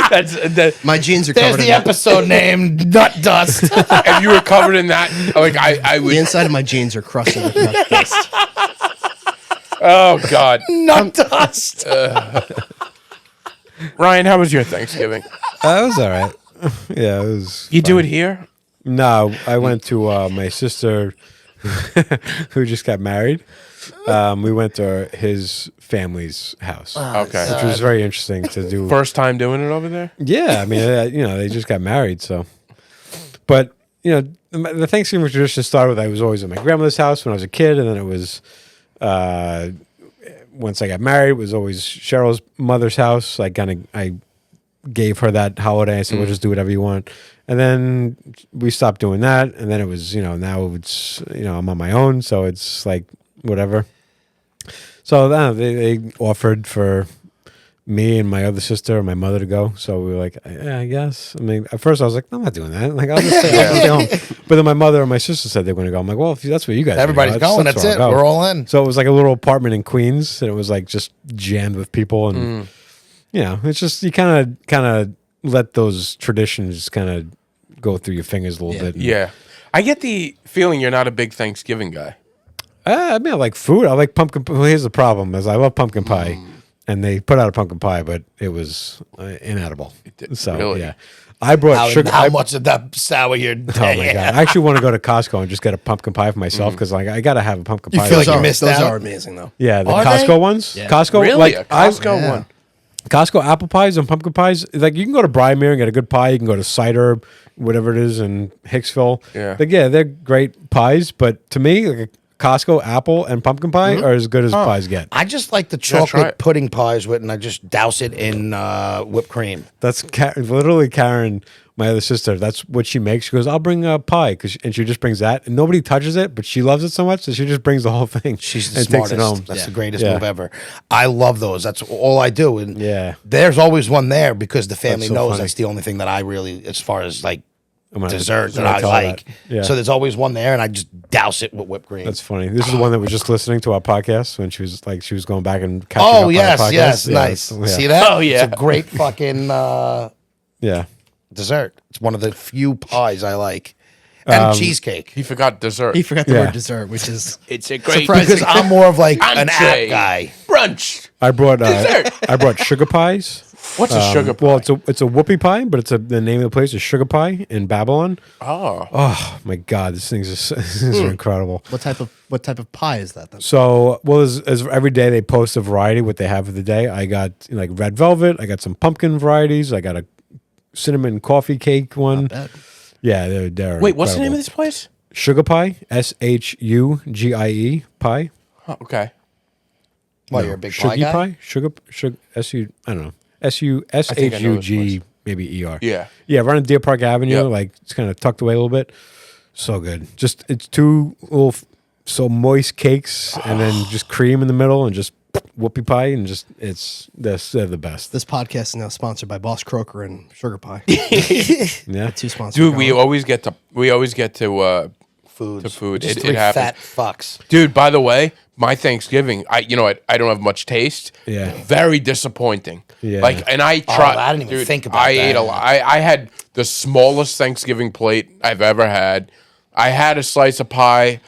that's that. My jeans are There's covered the in episode named Nut Dust. If you were covered in that, like I The would. inside of my jeans are crusted with nut dust. Oh God, Nut Dust. Ryan, how was your Thanksgiving? that was all right. Yeah, it was. You do it here? No, I went to my sister, who just got married. We went to his family's house, Okay. which was very interesting to do. First time doing it over there? Yeah, I mean, they just got married, so. But the Thanksgiving tradition started with I was always at my grandmother's house when I was a kid, and then it was once I got married, it was always Cheryl's mother's house. I gave her that holiday. I said, "We'll just do whatever you want," and then we stopped doing that. And then it was now it's I'm on my own, so it's like whatever. So they offered for me and my other sister and my mother to go. So we were like, yeah, I guess. I mean, at first I was like, I'm not doing that. Like, I'll just stay home. But then my mother and my sister said they were going to go. I'm like, well, if that's what you guys Everybody's going. That's it. where I'll go. We're all in. So it was like a little apartment in Queens, and it was like just jammed with people. And, it's just, you kind of let those traditions kind of go through your fingers a little bit. Yeah. I get the feeling you're not a big Thanksgiving guy. I mean, I like food. I like pumpkin. Well, here's the problem: is I love pumpkin pie, and they put out a pumpkin pie, but it was inedible. So really? yeah, I brought sugar. How much did that sour your day? Oh my god! I actually want to go to Costco and just get a pumpkin pie for myself because like I gotta have a pumpkin pie. feel like you missed those out? are amazing though. Yeah, the Are Costco they? ones. Yeah. Costco, Really? like A Costco one? Costco apple pies and pumpkin pies. Like you can go to Brymere and get a good pie. You can go to Cider, whatever it is, in Hicksville. Yeah. Like, yeah, they're great pies. But to me, like Costco apple and pumpkin pie are as good as pies get. I just like the try chocolate it. pudding pies with, and I just douse it in whipped cream. That's literally Karen, my other sister. That's what she makes. She goes, "I'll bring a pie," and she just brings that, and nobody touches it, but she loves it so much that she just brings the whole thing. She's the and takes it home. smartest. That's the greatest Yeah. move ever. I love those. That's all I do. And Yeah. there's always one there because the family so knows funny. that's the only thing that I really, as far as like I'm gonna- dessert I'm that gonna I tell her like. that. Yeah. So there's always one there, and I just douse it with whipped cream. That's funny. This is the one that was just listening to our podcast when she was going back and catching up oh on yes, our podcast. yes, Yeah, nice. that's- yeah. See that? Oh, yeah. It's a great fucking Yeah. dessert. It's one of the few pies I like, and cheesecake. He forgot dessert. He forgot the Yeah. word dessert, which is It's a great surprising. Because I'm more of like an entree. app guy. Brunch. I brought Dessert. I brought sugar pies. What's a sugar pie? Well, it's a whoopie pie, but the name of the place is Sugar Pie in Babylon. oh. Oh my god, these things are incredible. what type of pie is that then? So, well, as every day they post a variety what they have for the day. I got like red velvet. I got some pumpkin varieties. I got a cinnamon coffee cake one. Bad. Yeah, they're Wait, what's the name of incredible. this place? Sugar Pie, SHUGIE pie. Oh, okay. Well, you're a big pie Sugar guy. pie, sugar, SU. I don't know. SU I think I know this SHUG maybe ER. Yeah. Yeah, right on Deer Park Avenue. Yep. Like it's kind of tucked away a little bit. So good. Just it's two little so moist cakes and then just cream in the middle and just whoopie pie and just they're the best. This podcast is now sponsored by Boss Croker and Sugar Pie. Yeah. Two sponsors. Dude, we going. always get to Food. to food. Just It three happens. fat fucks. Dude, by the way, my Thanksgiving, I don't have much taste. Yeah. Very disappointing. Yeah. Like, and I tried. I didn't even dude, think about I that. ate a lot. I had the smallest Thanksgiving plate I've ever had. I had a slice of pie.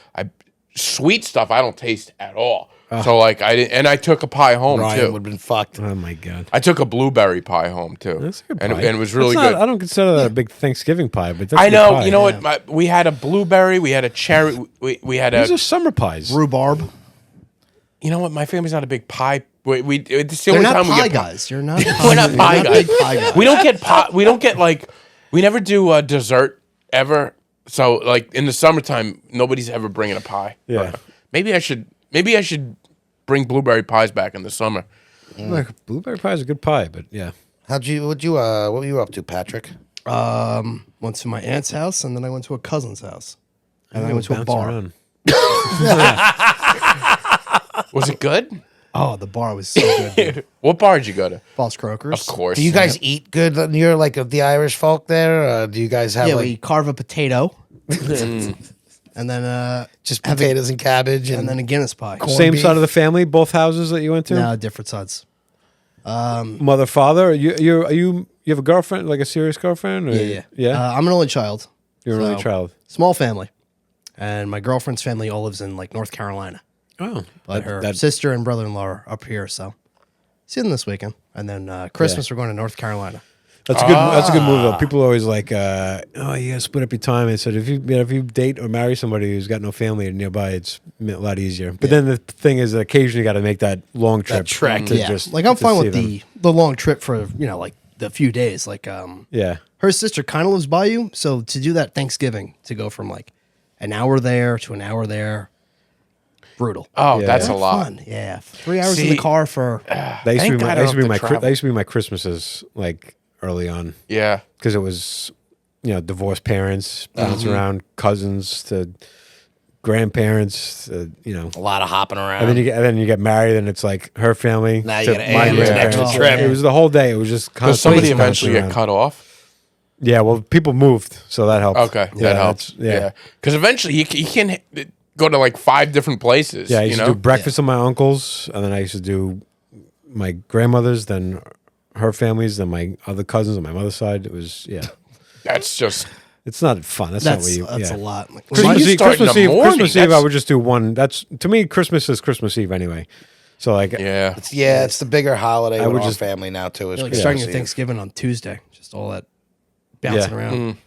Sweet stuff I don't taste at all. So like I didn't, and I took a pie home Ryan too. would have been fucked. Oh my god. I took a blueberry pie home too. That's a good and, pie. and it was really That's not- good. I don't consider that a big Thanksgiving pie, but that's I a good know. pie. You know what? We had a blueberry. We had a cherry. We had These a. are summer pies. rhubarb. You know what? My family's not a big pie. It's the They're only not time we pie get guys. You're not. We're not you're pie guys. big pie guys. We don't get pie. We don't get like. We never do dessert ever. So like in the summertime, nobody's ever bringing a pie. Yeah. Maybe I should bring blueberry pies back in the summer. Like, blueberry pie is a good pie, but yeah. What were you up to, Patrick? Went to my aunt's house, and then I went to a cousin's house, and then I went to a Bounce bar. around. Was it good? Oh, the bar was so good. Dude. What bar did you go to? Boss Croker's. Of course. Do you guys eat good? You're like the Irish folk there. Do you guys have Yeah, like we carve a potato, and then just have potatoes and cabbage and then a Guinness pie. Same beef? side of the family, both houses that you went to? No, different sides. Mother, father? You have a girlfriend, like a serious girlfriend? Or, Yeah. Yeah? I'm an only child. You're an only so, child. Small family, and my girlfriend's family all lives in like North Carolina. Oh. But her sister and brother-in-law are up here, so see them this weekend. And then Christmas we're going to North Carolina. That's a good. That's a good move though. People are always like, "Oh, you gotta split up your time." And said if you date or marry somebody who's got no family nearby, it's a lot easier. But then the thing is, that occasionally you got to make that long trip. trek. to Yeah, just like I'm to fine see with them. the long trip for like the few days. Like Yeah. her sister kind of lives by you, so to do that Thanksgiving to go from like an hour there to an hour there, brutal. Oh, Yeah. that's a Not lot. fun. Yeah, 3 hours in See, the car for. That used to Thank be my. God I That used to don't be my. have to travel. That used to be my Christmases like early on Yeah. because it was, divorced parents bouncing around, cousins to grandparents, to, A lot of hopping around. and then you get married, and it's like her family. Now you to gotta my add an grandparents. extra trip. It was the whole day. It was just Does constant. somebody bouncing eventually get around. cut off? Yeah, well, people moved, so that helped. Okay, that helps. Yeah. Because eventually you can go to like 5 different places. Yeah, I you used know? to do breakfast with my uncles, and then I used to do my grandmother's, then her families, then my other cousins on my mother's side. It was That's just it's not fun. That's not what you. That's yeah. a lot. Like, So Christmas you Eve, start in Christmas the Eve, morning, Christmas Eve. I that's- would just do one. That's to me, Christmas is Christmas Eve anyway. So like, yeah. it's the bigger holiday I with would our just- family now too. Is like Christmas starting your Eve. Thanksgiving on Tuesday, just all that bouncing Yeah. around.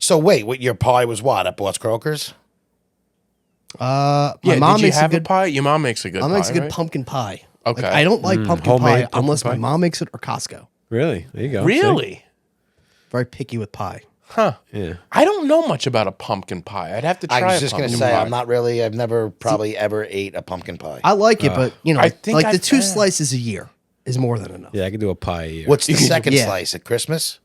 So wait, what your pie was what at Boss Croker's? My Yeah, mom did you makes a have good. a pie? Your mom makes a good Mom pie, makes a good right? pumpkin pie. Okay. Like, I don't like pumpkin homemade pie pumpkin unless pie? my mom makes it or Costco. really, there you go. See? Really? Very picky with pie. Huh. Yeah. I don't know much about a pumpkin pie. I'd have to try I was just a gonna pumpkin say pie. I'm not really. I've never probably ever ate a pumpkin pie. I like it, but I think like the I've 2 had- slices a year is more than enough. Yeah, I could do a pie. A year. What's the second Yeah. slice at Christmas?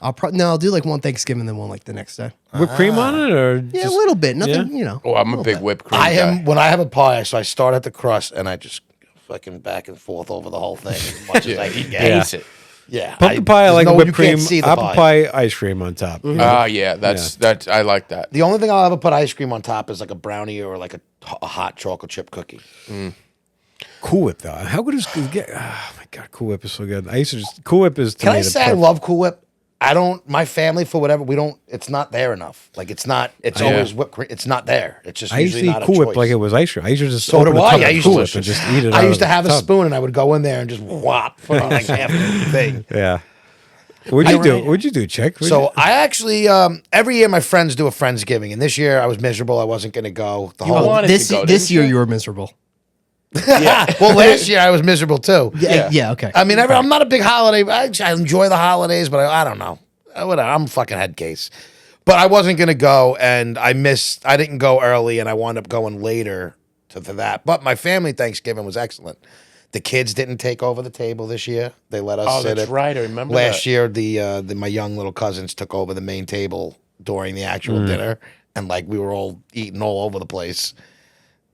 I'll do like one Thanksgiving, then one like the next day. whipped cream on it, or Yeah, just, a little bit. Nothing, Oh, I'm a big whipped cream I guy. am when I have a pie, so I start at the crust and I just fucking back and forth over the whole thing as much as I can get. Ace it. Yeah, pumpkin pie. I there's like no- whipped you cream, can't see the apple pie. pie, ice cream on top. Ah, yeah. That's I like that. The only thing I'll ever put ice cream on top is like a brownie or like a hot chocolate chip cookie. Cool Whip though. How good is get? Oh my god, Cool Whip is so good. I used to just Cool Whip is. To Can me I the say I perfect- love Cool Whip? I don't. My family, for whatever, we don't. It's not there enough. Like it's not. It's always whipped cream. It's not there. It's just I used usually to eat not Cool a Whip choice. like it was ice cream. I used to just So open do the I. tub I of used Cool to. Whip and just eat it. I out used to of have the a tub. spoon and I would go in there and just whop for like half the thing. Yeah. What'd you do? What'd you do, Chick? What'd So you- I actually every year my friends do a Friendsgiving, and this year I was miserable. I wasn't going to go. The You whole wanted This to go, this didn't year you? you were miserable. well, last year I was miserable too. Yeah. Okay. I mean, I'm not a big holiday. I enjoy the holidays, but I don't know. Whatever. I'm a fucking head case. But I wasn't gonna go, and I didn't go early, and I wound up going later to that. But my family Thanksgiving was excellent. The kids didn't take over the table this year. They let us Oh, sit that's at. right. I remember Last that. year, my young little cousins took over the main table during the actual dinner, and like we were all eating all over the place.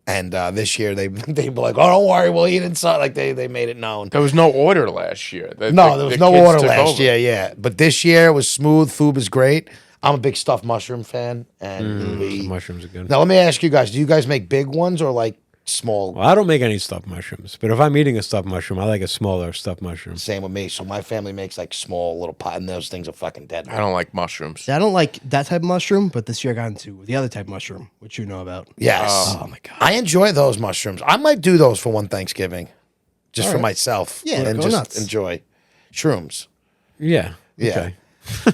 And this year they were like, "Oh, don't worry, we'll eat inside." Like they made it known. There was no order last year. No, there was no kids order took last over. year. Yeah, but this year was smooth. Food was great. I'm a big stuffed mushroom fan, and The mushrooms are good. now let me ask you guys: do you guys make big ones or like small? Well, I don't make any stuffed mushrooms, but if I'm eating a stuffed mushroom, I like a smaller stuffed mushroom. Same with me. So my family makes like small little pot, and those things are fucking dead. I don't like mushrooms. See, I don't like that type of mushroom, but this year I got into the other type of mushroom, which you know about. Yes. Oh my god. I enjoy those mushrooms. I might do those for one Thanksgiving, just for myself. Yeah, and go just nuts. enjoy shrooms. Yeah. Yeah. Okay.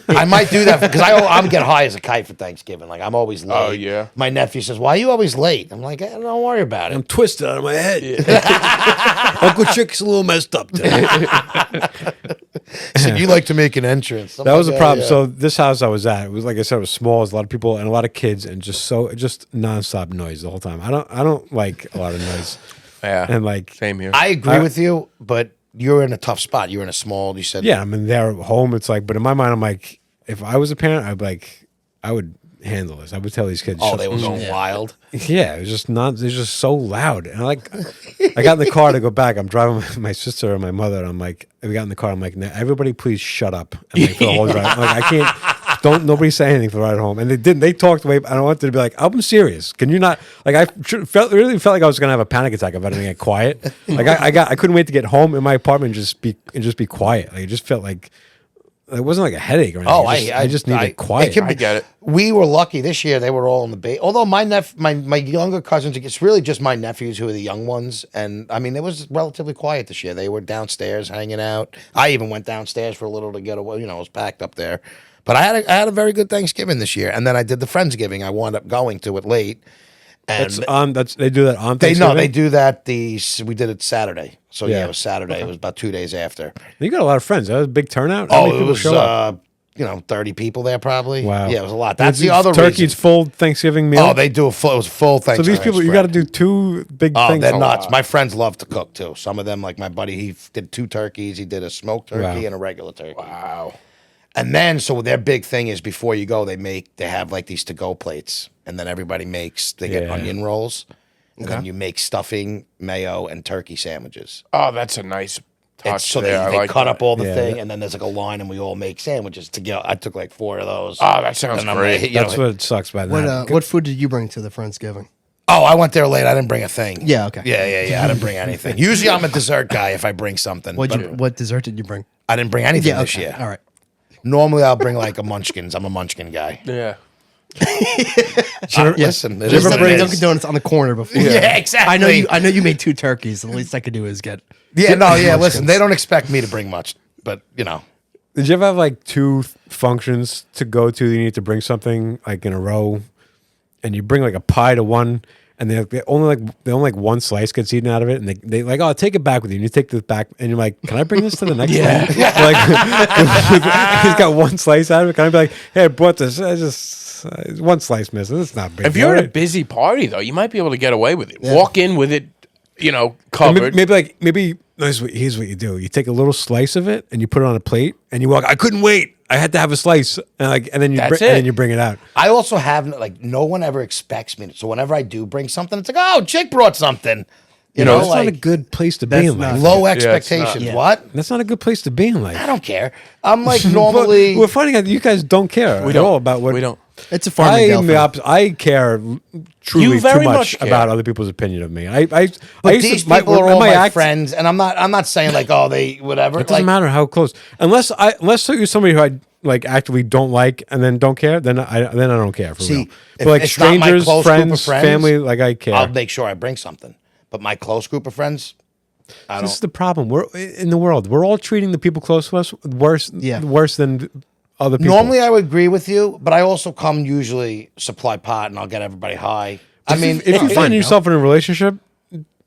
I might do that because I'm get high as a kite for Thanksgiving. Like I'm always late. Oh, yeah? My nephew says, "Why are you always late?" I'm like, "Don't worry about it." I'm twisted out of my head. Uncle Chick's a little messed up today. He said, "You like to make an entrance." I'm That was like, the problem. yeah. So this house I was at, it was like I said, it was small. It was a lot of people and a lot of kids, and just nonstop noise the whole time. I don't like a lot of noise, Yeah. and like Same here. I agree with you, but you're in a tough spot. You're in a small. You said, yeah, I mean they're home. It's like, but in my mind, I'm like, if I was a parent, I would handle this. I would tell these kids. Oh, shut they were going wild. Yeah, it was just not. It was just so loud, and I got in the car to go back. I'm driving with my sister and my mother, and I'm like, we got in the car. I'm like, now, everybody, please shut up. And like, for the whole drive, I'm like, I can't. Don't nobody say anything for the ride home. And they didn't. They talked away. I don't want them to be like, I'm serious. Can you not? Like, I really felt like I was gonna have a panic attack if I didn't get quiet. Like, I couldn't wait to get home in my apartment and just be quiet. Like, it just felt like it wasn't like a headache or anything. Oh, I just needed quiet. it could I get it. We were lucky this year; they were all in the base. Although my younger cousins, it's really just my nephews who are the young ones. And I mean, it was relatively quiet this year. They were downstairs hanging out. I even went downstairs for a little to get away. You know, it was packed up there. But I had a very good Thanksgiving this year, and then I did the Friendsgiving. I wound up going to it late. And They do that on they Thanksgiving? do that. We did it Saturday. So yeah, Yeah. it was Saturday. It was about 2 days after. You got a lot of friends. That was a big turnout. How many Oh, it people was show up? 30 people there probably. Wow. Yeah, it was a lot. That's the It's other turkey's reason. full Thanksgiving meal. Oh, they do it was full so Thanksgiving. these people, you got to do 2 big Oh, things. they're nuts. My friends love to cook too. Some of them, like my buddy, he did 2 turkeys. He did a smoked turkey Wow. and a regular turkey. Wow. And then, so their big thing is before you go, they have like these to-go plates, and then everybody they get Yeah. onion rolls, and then you make stuffing, mayo, and turkey sandwiches. Oh, that's a nice touch. It's, so there. they I like cut that. up all the Yeah. thing, and then there's like a line, and we all make sandwiches together. I took like 4 of those. Oh, that sounds And I'm great. like, That's what sucks by that. What food did you bring to the Friendsgiving? Oh, I went there late. I didn't bring a thing. Yeah, okay. Yeah. I didn't bring anything. Usually, I'm a dessert guy if I bring something. but What dessert did you bring? I didn't bring anything Yeah, this okay. year. All right. Normally, I'll bring like a Munchkins. I'm a Munchkin guy. Yeah. Listen, it Just is what bring it Dunkin' is. Donuts on the corner before. Yeah, exactly. I know you made 2 turkeys. The least I could do is get. Yeah, no, yeah. Listen, they don't expect me to bring much, but you know. Did you ever have like 2 functions to go to? You need to bring something like in a row, and you bring like a pie to one, and they only like 1 slice gets eaten out of it, and they like, oh, take it back with you. And you take this back, and you're like, can I bring this to the next one? Like, he's got 1 slice out of it. Can I be like, hey, I brought this? I just 1 slice missing. It's not big. If you're at a right? busy party, though, you might be able to get away with it. Walk in with it, covered. Maybe here's what you do: you take a little slice of it and you put it on a plate, and you walk. I couldn't wait. I had to have a slice, and then That's and it. then you bring it out. I also have like no one ever expects me to. So whenever I do bring something, it's like, oh, chick brought something. You know, That's like not a good place to be in life. low it's not. expectations. Yeah. What? That's not a good place to be in life. I don't care. I'm like normally. We're finding out that you guys don't care at all about what We don't. It's a farming I am Delphin. the opposite. I care truly You too very much much care. about other people's opinion of me. I But used these to, my, people are all my my act, friends, and I'm not saying like, oh, they whatever. It doesn't matter how close, unless you're somebody who I like actively don't like and then don't care. Then I don't care for See, real. if But like it's not my strangers, close group of friends, friends, family, like I care. I'll make sure I bring something. But my close group of friends, I This is don't. the problem. We're in the world. We're all treating the people close to us worse than other people. Normally, I would agree with you, but I also come usually supply pot, and I'll get everybody high. I mean, if you find yourself in a relationship,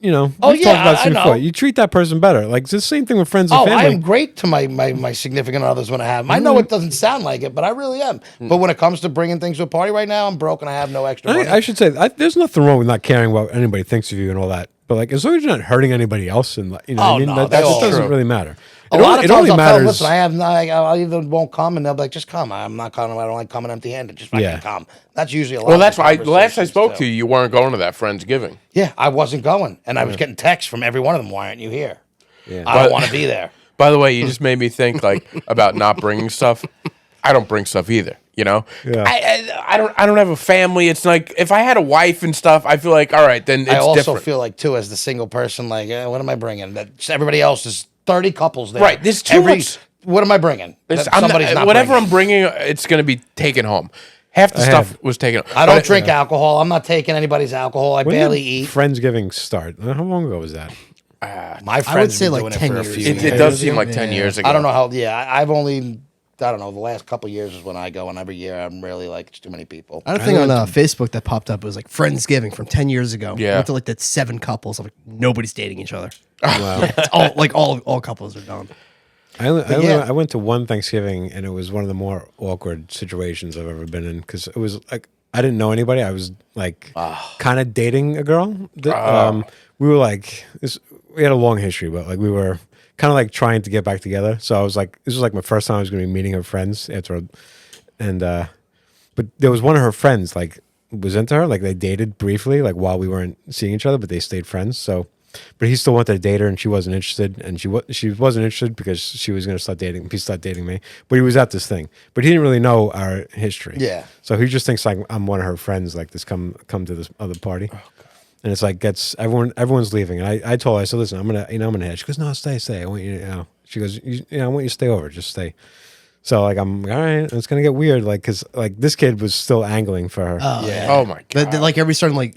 we've talked about this I before. know. You treat that person better. Like it's the same thing with friends and Oh, I family. am great to my significant others when I have them. I know it doesn't sound like it, but I really am. But when it comes to bringing things to a party right now, I'm broke and I have no extra money. I should say there's nothing wrong with not caring what anybody thinks of you and all that. But like, as long as you're not hurting anybody else, and Oh, what I mean, no, that that's doesn't true. really matter. A It lot only, of it times only I'll tell them, matters. listen, I either won't come, and they'll be like, just come. I'm not coming. I don't like coming empty-handed. Just fucking Yeah. come. That's usually a lot. Well, of that's the why the last I conversations, spoke too. to you, you weren't going to that Friendsgiving. Yeah, I wasn't going, and I was getting texts from every one of them. Why aren't you here? Yeah. I don't want to be there. By the way, you just made me think like about not bringing stuff. I don't bring stuff either. Yeah. I don't have a family. It's like if I had a wife and stuff, I feel like all right, then it's I also different. feel like too, as the single person, like, what am I bringing? That everybody else is 30 couples there. Right, there's too much- What am I bringing? It's- That I'm somebody's not whatever bringing. I'm bringing, it's going to be taken home. Half the stuff have- was taken home. I don't But- drink alcohol. I'm not taking anybody's alcohol. I When barely did eat. Friendsgiving start? How long ago was that? My friends say have been like doing 10 it for a years few ago. It years. does seem like 10 years ago. I don't know how. Yeah, I've only. I don't know. The last couple years is when I go, and every year I'm really like it's too many people. I had a thing on Facebook that popped up. It was like Friendsgiving from 10 years ago. Yeah. I went to like that 7 couples. I'm like, nobody's dating each other. Wow. It's all couples are done. yeah. I went to one Thanksgiving, and it was one of the more awkward situations I've ever been in because it was like I didn't know anybody. I was like kind of dating a girl. We were like we had a long history, but like we were kind of like trying to get back together. So I was like, this was like my first time I was going to be meeting her friends after, but there was one of her friends like was into her. Like they dated briefly, like while we weren't seeing each other, but they stayed friends. So. But he still wanted to date her, and she wasn't interested. And she wasn't interested because she was going to start dating. He started dating me, but he was at this thing. But he didn't really know our history. Yeah. So he just thinks like I'm one of her friends. Like this, come to this other party, and it's like everyone's leaving. And I told her, I said, listen, I'm gonna head. She goes, no, stay. I want you. She goes, I want you to stay over. Just stay. So like I'm all right. It's gonna get weird. Like because like this kid was still angling for her. Yeah. Oh my god. Like every starting like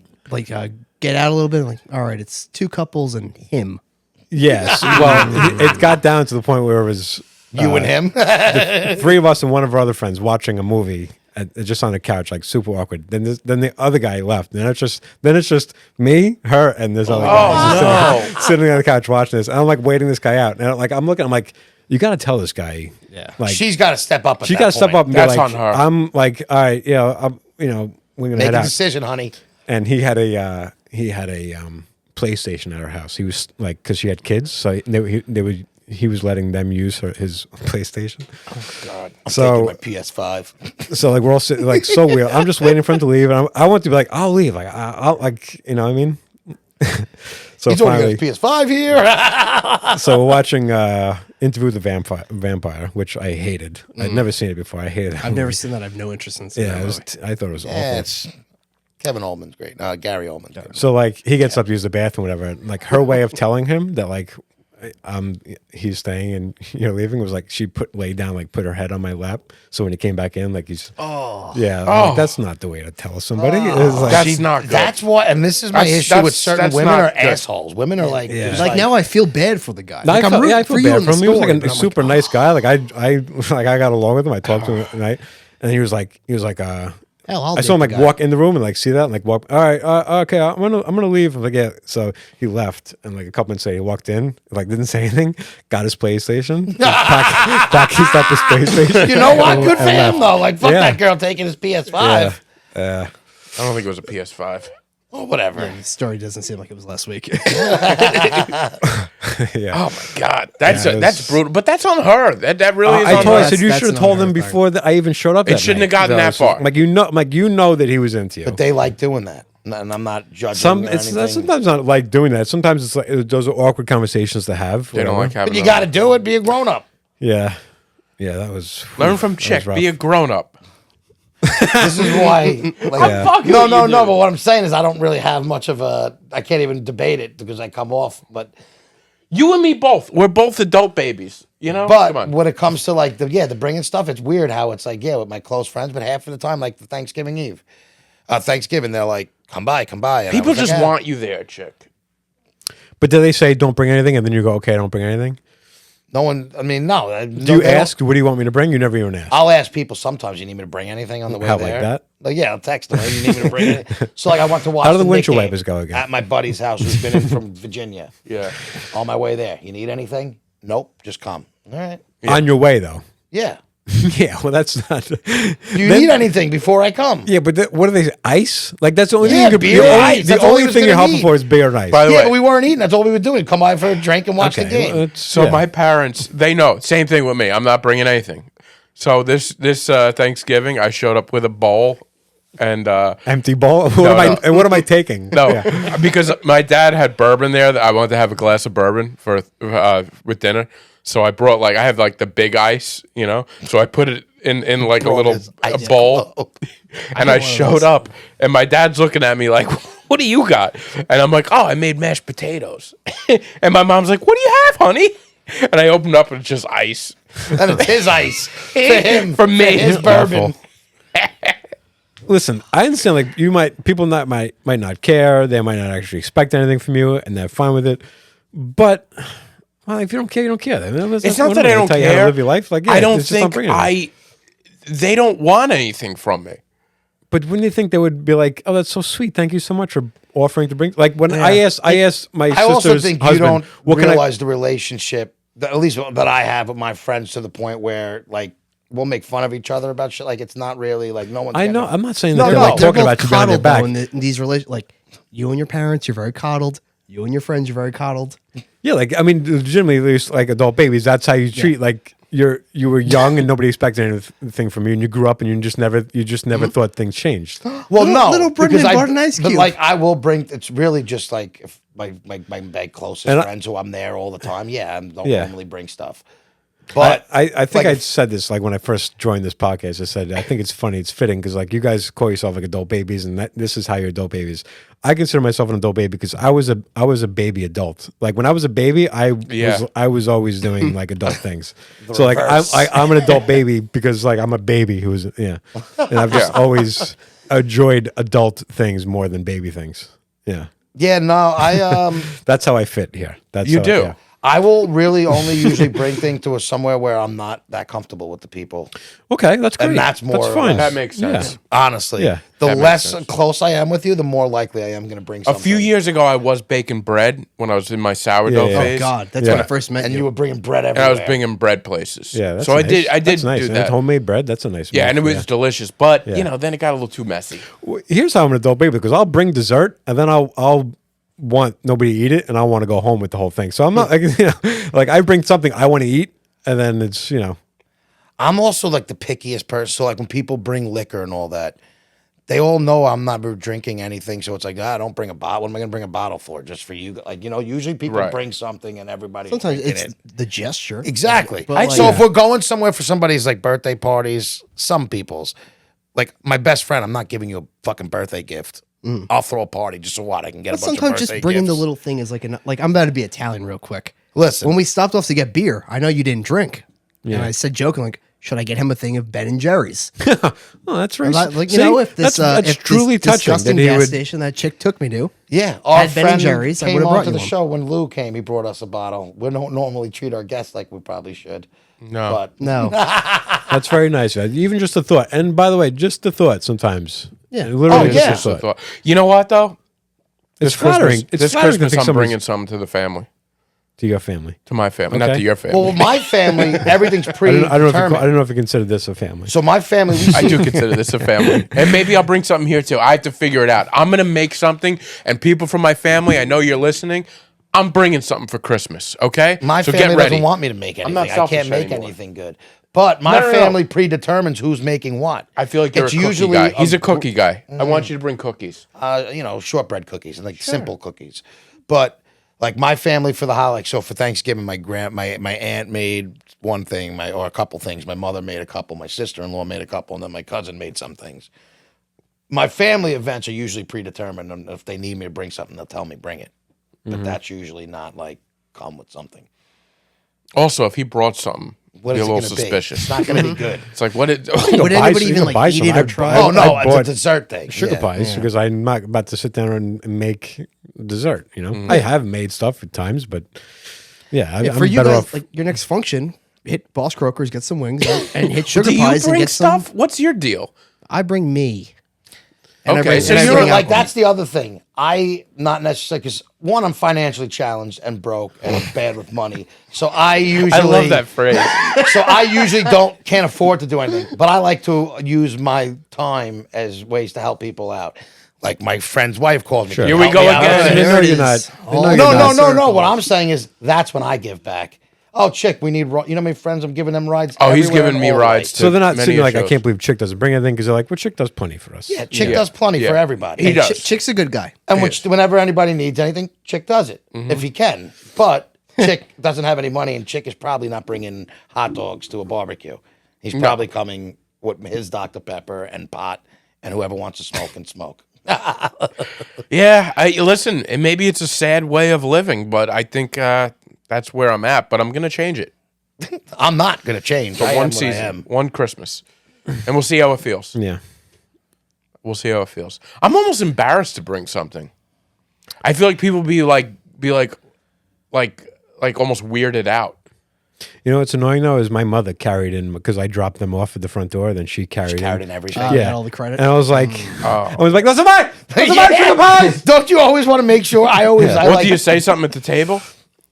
get out a little bit. Like, all right, it's 2 couples and him. Yes. Well, it got down to the point where it was You and him. 3 of us and one of our other friends watching a movie just on the couch, like super awkward. Then the other guy left. And then it's just me, her, and this other guy just sitting on the couch watching this. And I'm like waiting this guy out. And I'm looking. I'm like, you got to tell this guy. Yeah. Like She's got to step up. she got to step up and That's be like, on her. I'm like, all right, we're gonna Make head a out. decision, honey. And he had a PlayStation at our house. He was like, because she had kids, so he was letting them use his PlayStation. God. I'm So- taking my PS5. So like we're all sitting like so weird. I'm just waiting for him to leave, and I want to be like, I'll leave. Like I'll like you know what I mean. So He's only finally, got his PS5 here. so we're watching Interview with the Vampire, which I hated. I'd never seen it before. I hated it. I've never seen that. I have no interest in seeing Yeah, that. I thought it was Yeah, awful. it's Kevin Ullman's great. Gary Ullman's great. So like he gets up to use the bathroom, whatever. And, like her way of telling him that like he's staying and you're leaving was like she laid down, like put her head on my lap. So when he came back in, like he's yeah, like, that's not the way to tell somebody. It's like, That's not good. That's why, and this is my That's- issue with that's- certain that's women not are good. assholes. Women are like, just Like now, I feel bad for the guy. No, Like, I felt, rooting I feel for you bad in for the him. He was like story, a but I'm super nice guy. Like I got along with him. I talked to him at night, and he was like hell, I'll I saw him date like the guy. walk in the room and like see that and like walk. All right, okay, I'm gonna leave. I'm like, yeah. So he left, and like a couple minutes later, he walked in, like didn't say anything, got his PlayStation, packed up his PlayStation. You know what? Good for and him left. though. Like fuck Yeah. that girl taking his PS5. Yeah. I don't think it was a PS5. Oh, whatever. The story doesn't seem like it was last week. Yeah. Oh my god, that's Yeah, it was- that's brutal. But that's on her. That really is I on told her. her, I said you That's should have not told her him thing. before that I even showed up. It that shouldn't night. have gotten that So, far. Like you know that he was into you. But they like doing that, and I'm not judging. or It's anything. sometimes not like doing that. Sometimes it's like those are awkward conversations to have. They don't whatever. like having. But you them. got to do it. Be a grown up. Yeah. That was learn from that was chick. rough. Be a grown up. This is why. Like, Fucking no. you, But dude. what I'm saying is, I don't really have much of a. I can't even debate it because I come off. But You and me both. We're both adult babies. You know. Come But on. when it comes to like the bringing stuff, it's weird how it's like with my close friends, but half of the time, like the Thanksgiving Eve, Thanksgiving, they're like, come by. And I People was like, just "Yeah." want you there, chick. But do they say don't bring anything, and then you go, okay, don't bring anything? No one. I mean, no. Do you ask, what do you want me to bring? You never even ask. I'll ask people sometimes. You need me to bring anything on the way How, like there? that? Like, yeah, I'll text them. "Hey, you need me to bring it. So like, I went to watch. How do the Knick windshield game wipers go again? At my buddy's house, who's been in from Virginia. Yeah. On my way there, you need anything? Nope. Just come. All right. On your way, though. Yeah. Yeah, well, that's not. Do you need anything before I come? Yeah, but what do they say? Ice? Like, that's the only Yeah, thing you could beer and ice. The That's all he only was thing you're gonna helping need. for is beer and ice. By the Yeah, way, but we weren't eating. That's all we were doing. Come by for a drink and watch the game. well, it's- so yeah. my parents, they know. Same thing with me. I'm not bringing anything. So this Thanksgiving, I showed up with a bowl, and Empty bowl? What am I taking? no, Yeah. because my dad had bourbon there. That I wanted to have a glass of bourbon for with dinner. So I brought I have the big ice, So I put it in like a little his ice bowl, globe. and I showed up, and my dad's looking at me like, "What do you got?" And I'm like, "Oh, I made mashed potatoes." And my mom's like, "What do you have, honey?" And I opened up and it's just ice. And it's his ice for him, For me. his bourbon. Listen, I understand. Like, people might not care. They might not actually expect anything from you, and they're fine with it. But well, if you don't care, you don't care. I mean, It's not that I don't tell you how to care. live your life. Like, yeah, I don't just don't think bring anything. they don't want anything from me. But wouldn't you think they would be like, "Oh, that's so sweet. Thank you so much for offering to bring." Like when I asked my I also sister's think husband, you don't "What can I?" realize the relationship, at least that I have with my friends, to the point where we'll make fun of each other about shit. Like it's not really like no one's. I know. gonna- I'm not saying No, that they're no, like they're talking about you behind their back. in these relations. Like you and your parents, you're very coddled. You and your friends, you're very coddled. Yeah, like I mean, legitimately, there's like adult babies. That's how you treat like you were young and nobody expected anything from you, and you grew up and you just never thought things changed. Well, no, Little Britain because bought an ice but cube. like I will bring. It's really just like if my closest And friends who I'm there all the time. Yeah, I don't Yeah. normally bring stuff. But I think like, I said this like when I first joined this podcast. I said I think it's funny, it's fitting because like you guys call yourself like adult babies, and this is how your adult babies. I consider myself an adult baby because I was a baby adult. Like when I was a baby, I was always doing like adult things. So like I'm an adult baby because like I'm a baby who was and I've just always enjoyed adult things more than baby things. Yeah, yeah, no, I that's how I fit here. That's You how, do. yeah. I will really only usually bring things to somewhere where I'm not that comfortable with the people. Okay, that's great. And that's more That's or fine. less- That makes sense. Yeah. Honestly, Yeah. the That makes less sense. close I am with you, the more likely I am going to bring A something. few years ago, I was baking bread when I was in my sourdough Yeah, yeah. Oh phase. God, that's Yeah. when I first met and you. you were bringing bread And everywhere. I was bringing bread places. Yeah, that's so nice. I did That's nice. do And that. homemade bread. That's a nice. Yeah, meal and it for was you. delicious. But, Yeah. then it got a little too messy. Here's how I'm an adult baby because I'll bring dessert and then I'll want nobody to eat it and I want to go home with the whole thing. So I'm not like like I bring something I want to eat and then it's I'm also like the pickiest person. So like when people bring liquor and all that, they all know I'm not drinking anything. So it's like, don't bring a bottle. What am I going to bring a bottle for? Just for you? Like, usually people Right. bring something and everybody. Sometimes drinking it's it. the gesture. Exactly. But like- So if we're going somewhere for somebody's like birthday parties, some people's, like my best friend, I'm not giving you a fucking birthday gift. I'll throw a party just so what I can get But a bunch of sometimes birthday just bringing the gifts. little thing is like I'm about to be Italian real quick. Listen, When we stopped off to get beer, I know you didn't drink, and I said joking like, "Should I get him a thing of Ben and Jerry's?" oh that's very Like See, if this that's if truly this touching disgusting that he gas would station that chick took me to, yeah, our had Ben and friend Jerry's, I came would've on brought to you the one. show when Lou came. He brought us a bottle. We don't normally treat our guests like we probably should. No. But no, that's very nice. Even just a thought. And by the way, just the thought sometimes. Yeah. Literally Oh, just yeah. a thought. So, you know what, though? It's flattering. It's This flattering to Christmas, think I'm somebody's- bringing something to the family. to your family. To my family, not Okay. to your family. well, my family, everything's I don't know if predetermined. I don't know if you consider this a family. So my family, we I do consider this a family. And maybe I'll bring something here too. I have to figure it out. I'm going to make something, and people from my family, I know you're listening, I'm bringing something for Christmas, okay? My so family get ready. doesn't want me to make anything. not I selfish can't make anymore. anything good. But my No. family predetermines who's making what. I feel like you're It's a cookie usually guy. He's a cookie guy. I want you to bring cookies. Shortbread cookies and like simple cookies. But like my family for the holiday, so for Thanksgiving, my aunt made one thing, or a couple things. My mother made a couple. My sister-in-law made a couple, and then my cousin made some things. My family events are usually predetermined, and if they need me to bring something, they'll tell me bring it. But that's usually not like come with something. Also, if he brought something, What be is a it little going to be? suspicious. It's not going to be good. It's like, what? would buy anybody some- even you like buy eat some. it I- or try? I- Oh no, I it's a bought dessert thing. sugar Yeah. pies because I'm not about to sit down and make dessert. I have made stuff at times, but yeah, Yeah, I'm for you better guys, off. like your next function, hit Boss Croakers, get some wings, and hit sugar Do you pies and bring get stuff? some. What's your deal? I bring me. And I Okay, bring- so and I you're bring Like alcohol. that's the other thing. I not necessarily because one, I'm financially challenged and broke and I'm bad with money. So I usually I love that phrase. So I usually can't afford to do anything, but I like to use my time as ways to help people out. Like my friend's wife calls me. Sure. "Can you Here we help go me out?" again. There No, it you're is. not. Oh, No, No, you're no, not. no, no. circle. What I'm saying is that's when I give back. Oh, chick, we need. You know how many friends I'm giving them rides? Oh, he's everywhere giving and me all the rides way. to So they're not many sitting like, I shows. can't believe Chick doesn't bring anything because they're like, well, Chick does plenty for us. Yeah, chick does plenty for everybody. He does. Chick's a good guy. And whenever anybody needs anything, Chick does it if he can. But Chick doesn't have any money, and Chick is probably not bringing hot dogs to a barbecue. He's probably coming with his Dr. Pepper and pot, and whoever wants to smoke can smoke. Yeah, listen. And maybe it's a sad way of living, but I think that's where I'm at. But I'm gonna change it I'm not gonna change. for I am one what I season, am. one Christmas, and we'll see how it feels. Yeah. We'll see how it feels. I'm almost embarrassed to bring something. I feel like people be like almost weirded out. You know what's annoying though is my mother carried in because I dropped them off at the front door. Then she carried, Carried in everything. Oh, Yeah, got all the credit. And I was like, Oh. I was like, those are mine. Those are mine. Yeah. Sugar pies. Don't you always want to make sure? I always. I What like, do you say? Something at the table?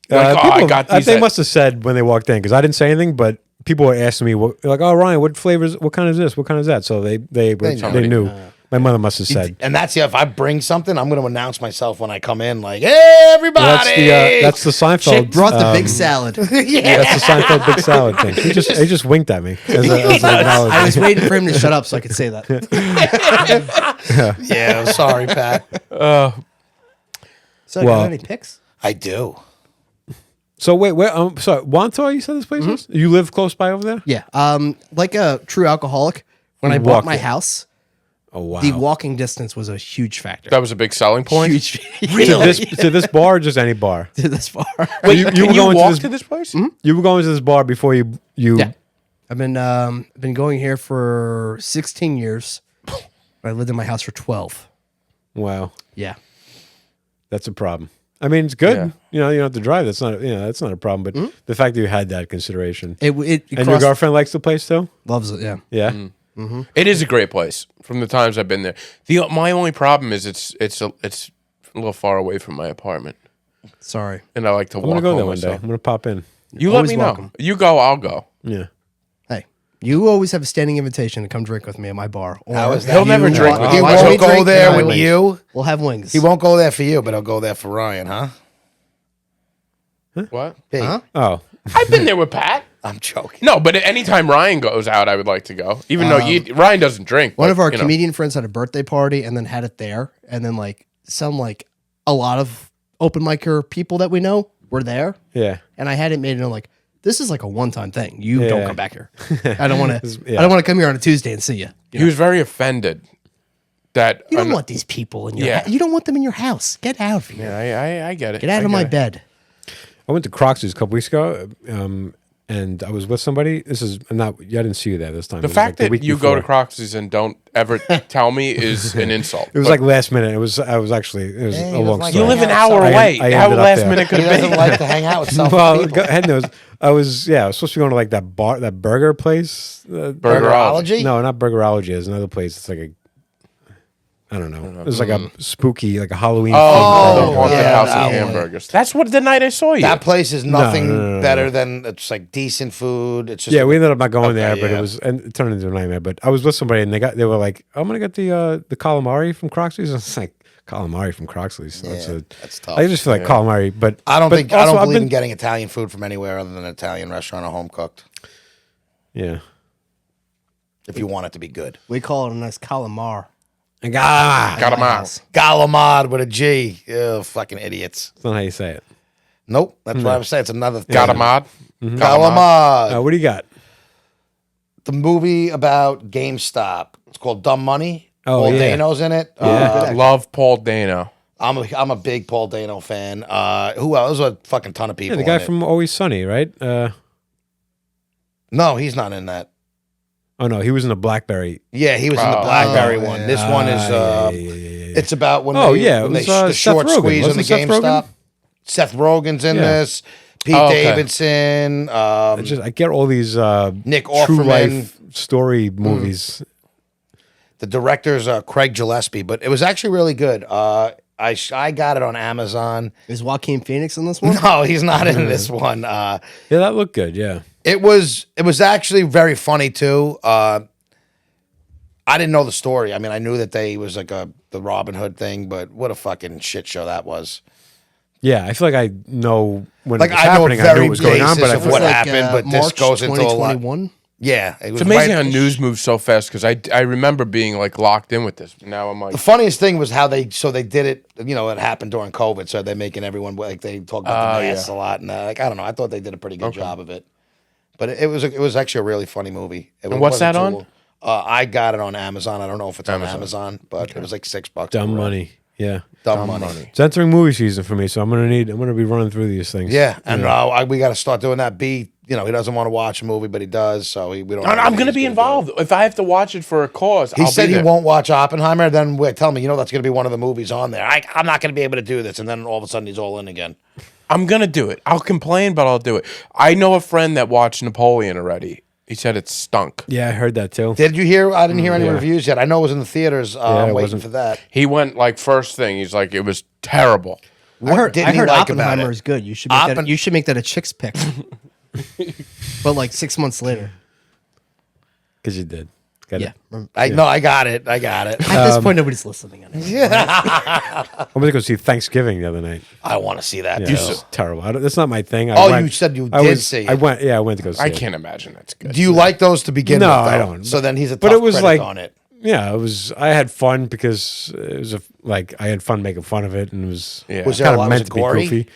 Like, oh, I People- got these. They at- must have said when they walked in because I didn't say anything, but people were asking me, like, "Oh, Ryan, what flavors? What kind is this? What kind is that?" So they knew. My mother must have said. And that's if I bring something, I'm going to announce myself when I come in, like, "Hey, everybody!" That's the Seinfeld. Chick brought the big salad. yeah. That's the Seinfeld big salad thing. He just winked at me as an I was acknowledgement. waiting for him to shut up so I could say that. Yeah, I'm sorry, Pat. So, Well- got any picks? I do. So wait, sorry, Wantagh, you said this place was? You live close by over there? Yeah. Like a true alcoholic, when I You bought walk my there. house, Oh wow. the walking distance was a huge factor. That was a big selling point. Huge. to this bar or just any bar? To this far. Wait, you can were you going to walk this- to this place? You were going to this bar before you Yeah. I've been going here for 16 years. I lived in my house for 12. Wow. Yeah. That's a problem. I mean, it's good. Yeah. You know, you don't have to drive. That's not a problem. But the fact that you had that consideration. It And your crossed- girlfriend likes the place too? loves it. Yeah. Yeah. It is a great place from the times I've been there. My only problem is it's a little far away from my apartment, Sorry. and I like to I'm walk gonna go home there one day. myself. I'm gonna pop in. You let Always me know. welcome. You go, I'll go. Yeah. Hey, you always have a standing invitation to come drink with me at my bar. Or How is that? He'll never You drink won't- with He you. Watch me won't go drink there and I with will- you. We'll have wings. He won't go there for you, but he'll go there for Ryan, huh? What? Hey, Huh? Oh. I've been there with Pat. I'm joking. No, but anytime Ryan goes out, I would like to go. Even though Ryan doesn't drink. One but, of our you know. comedian friends had a birthday party and then had it there, and then a lot of open micer people that we know were there, Yeah. and I had it made it like this is like a one-time thing. You don't Yeah. come back here. I don't want to. Yeah. I don't want to come here on a Tuesday and see you. He was very offended that You don't want these people in your. Yeah. You don't want them in your house. Get out of here. Yeah, I get it. Get out of my bed. I went to Crox's a couple weeks ago, and I was with somebody. This is not. I didn't see you there this time. The It was fact like the that week you go to before. Crox's and don't ever tell me is an insult. It was like last minute. It was. I was actually. It was Hey, a he long doesn't like you story. live an Yeah, hour so- away. I How ended up last there. minute could He have doesn't been? like to hang out with selfish Well, people. head knows. I was supposed to be going to like that bar, that burger place. Burgerology? No, not Burgerology. There's another place. It's like a. I don't know. It was like a spooky, like a Halloween. Oh, themed the burger. haunted yeah, house that of one. hamburgers. That's what the night I saw you. That place is nothing no. better than it's like decent food. It's just Yeah, we ended up not going Okay, there, but yeah. it was and it turned into a nightmare. But I was with somebody and they were like, I'm gonna get the calamari from Croxley's. I was like, calamari from Croxley's. that's tough. I just feel like calamari, but I don't but think I also don't I've believe in been- getting Italian food from anywhere other than an Italian restaurant or home cooked. Yeah. If you want it to be good, We call it a nice calamar. And that's Got him out. Galamad with a G. Ew, fucking idiots. not how you say it. Nope, that's what I was saying. It's another thing. Got him out. Galamad. What do you got? The movie about GameStop. It's called Dumb Money. Oh, Paul yeah. Dano's in it. I love Paul Dano. I'm a big Paul Dano fan. Who else? There's a fucking ton of Yeah, people. the guy in it. from Always Sunny, right? No, he's not in that. Oh no, he was in the Blackberry. Yeah, he was in the BlackBerry one. This one is. It's about when. Oh, they, yeah, when it was, they the Seth short Rogen. squeeze on the Wasn't Seth Rogen? GameStop. Seth Rogen's in Yeah. this. Pete Oh, okay. Davidson. I get all these Nick true Offerman. life story movies. The director's Craig Gillespie, but it was actually really good. I got it on Amazon. Is Joaquin Phoenix in this one? No, he's not in this one. Yeah, that looked good. Yeah. It was actually very funny too. I didn't know the story. I mean, I knew that they was like the Robin Hood thing, but what a fucking shit show that was. Yeah, I feel like I know when Like, it was I know happening. I knew very what was going on, basis but I of feel what like, happened, but this March goes into a lot. 2021. Yeah, it was It's amazing right- how news moves so fast because I remember being like locked in with this. Now I'm like, The funniest thing was how they did it. You know, it happened during COVID, so they're making everyone like they talk about the masks a lot, and like I don't know. I thought they did a pretty good job of it, but it was actually a really funny movie. And what's that on? I got it on Amazon. I don't know if it's on Amazon, but it was like $6. dumb for it. money. Yeah. Dumb money. It's entering movie season for me, so I'm gonna be running through these things. Yeah, and we got to start doing that. B, he doesn't want to watch a movie, but he does, so we don't. I'm going to be involved. If I have to watch it for a cause, He I'll said be he there. won't watch Oppenheimer. Then we tell me, that's going to be one of the movies on there. I'm not going to be able to do this, and then all of a sudden he's all in again. I'm going to do it. I'll complain, but I'll do it. I know a friend that watched Napoleon already. He said it stunk. Yeah, I heard that too. Did you hear? I didn't hear any Yeah. reviews yet. I know it was in the theaters. it I'm waiting wasn't- for that. He went like first thing. He's like, it was terrible. I heard didn't he like about Oppenheimer it? is good. You should make that. Oppen- You should make that a chick's pick. But like 6 months later. Because you did. Got Yeah. it. I got it. I got it. At this point, nobody's listening. Anyway. I went to go see Thanksgiving the other night. I want to see that. Yeah, too. it was terrible. That's not my thing. You said you did see it. I went. Yeah, I went to go see I it. can't imagine that's good. Do you like those to begin No, with? though? I don't. So then he's a tough But it was critic like on it. Yeah, it was. I had fun because it was like I had fun making fun of it, and it was Yeah. Was there kind a lot? of Was meant it to be gory? goofy.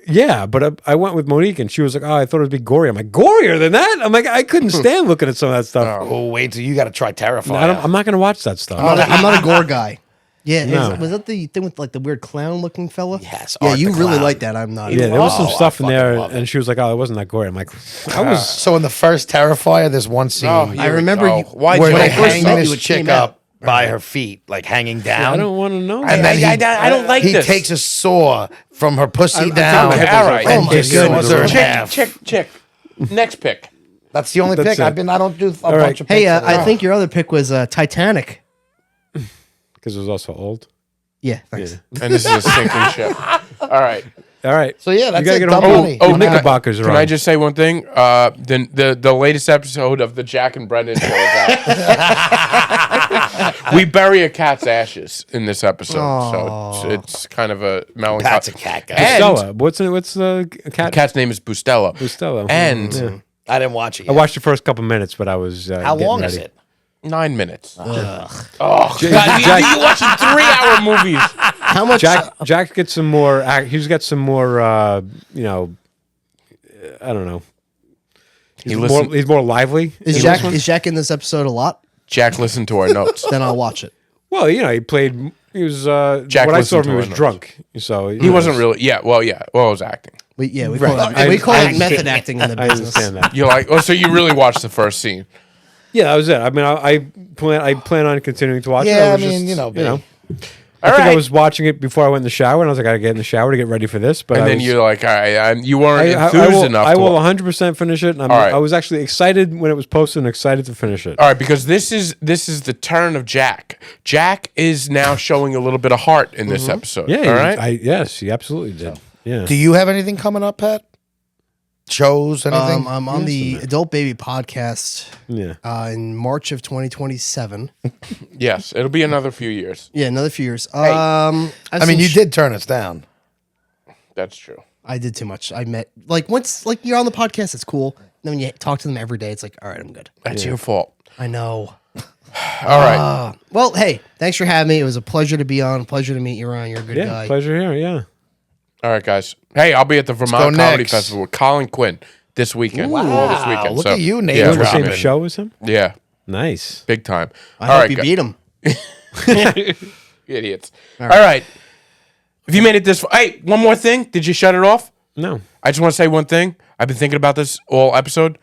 Yeah, but I went with Monique, and she was like, "Oh, I thought it would be gory." I'm like, "Gorier than that?" I'm like, I couldn't stand looking at some of that stuff. Oh, wait till you got to try Terrifier. I'm not going to watch that stuff. I'm not a gore guy. Yeah, No. was that the thing with like the weird clown looking fella? Yes, Yeah, Art you the really Clown. like that. I'm not. Yeah, there was some Oh, stuff I in there, fucking love and she was like, "Oh, it wasn't that gory." I'm like, I was. So in the first Terrifier, there's one scene I remember you. Why where when they I first hang saw this you, it chick came out. up by her feet, like hanging down. I don't want to know. And that. then I don't like he this. takes a saw from her pussy I'm down. talking about all right. And Oh my just goodness. saws her in Chick, half. chick. Next pick. That's the only That's pick. it. I don't do a right. bunch of Hey, picks. I think your other pick was Titanic. Because it was also old. Yeah, thanks. And this is a sinking ship. All right. All right. So, yeah, that's you gotta it, get dumb on. money. Oh, Can I- Knickerbockers are Can on. I just say one thing? The latest episode of the Jack and Brendan show is out. We bury a cat's ashes in this episode, so it's kind of a melancholy. Pat's a cat guy. And Stella? What's the cat? the cat's name is Bustelo. Bustelo. And Yeah. I didn't watch it I yet. watched the first couple minutes, but I was. How getting long ready. is it? 9 minutes. Jack, You watching 3-hour movies? How much? Jack gets some more. He's got some more. I don't know. He's more lively. Is Jack in this episode a lot? Jack listened to our notes. Then I'll watch it. Well, he played. He was. Jack what I saw listened of him, to he our was notes. drunk. So He wasn't really. Yeah. Well, it was acting. We call Right. it, I method understand. acting in the I business. understand that. You're like, so you really watched the first scene? Yeah, that was it. I mean, I plan on continuing to watch it. Yeah, was I mean, just, you know, babe. I think I right. was watching it before I went in the shower, and I was like, I gotta get in the shower to get ready for this. But And I then was, you're like, all right, you weren't I enthused will, enough. I to will wa- 100% finish it. And All right. I was actually excited when it was posted and excited to finish it. All right, because this is the turn of Jack. Jack is now showing a little bit of heart in this episode. Yeah, all right. yes, he absolutely did. Yeah. Do you have anything coming up, Pat? Shows, anything? I'm on the Adult Baby podcast Yeah. in March of 2027. Yes, it'll be another few years. Yeah, another few years. I mean, you did turn us down. That's true. I did too much. I met once you're on the podcast, it's cool. Then when you talk to them every day, it's like, all right, I'm good. That's your fault. I know. All right. Well, hey, thanks for having me. It was a pleasure to be on. Pleasure to meet you, Ryan. You're a good Yeah, guy. pleasure here. Yeah. All right, guys. Hey, I'll be at the Vermont go Comedy Knicks. Festival with Colin Quinn this weekend. All this weekend. Look so, at you, Nate. Yeah, Doing the Dropping. same show as him? yeah, Nice. big time. I All hope right, you beat him. idiots. All right. If you made it this far, hey, one more thing. Did you shut it off? No. I just want to say one thing. I've been thinking about this all episode.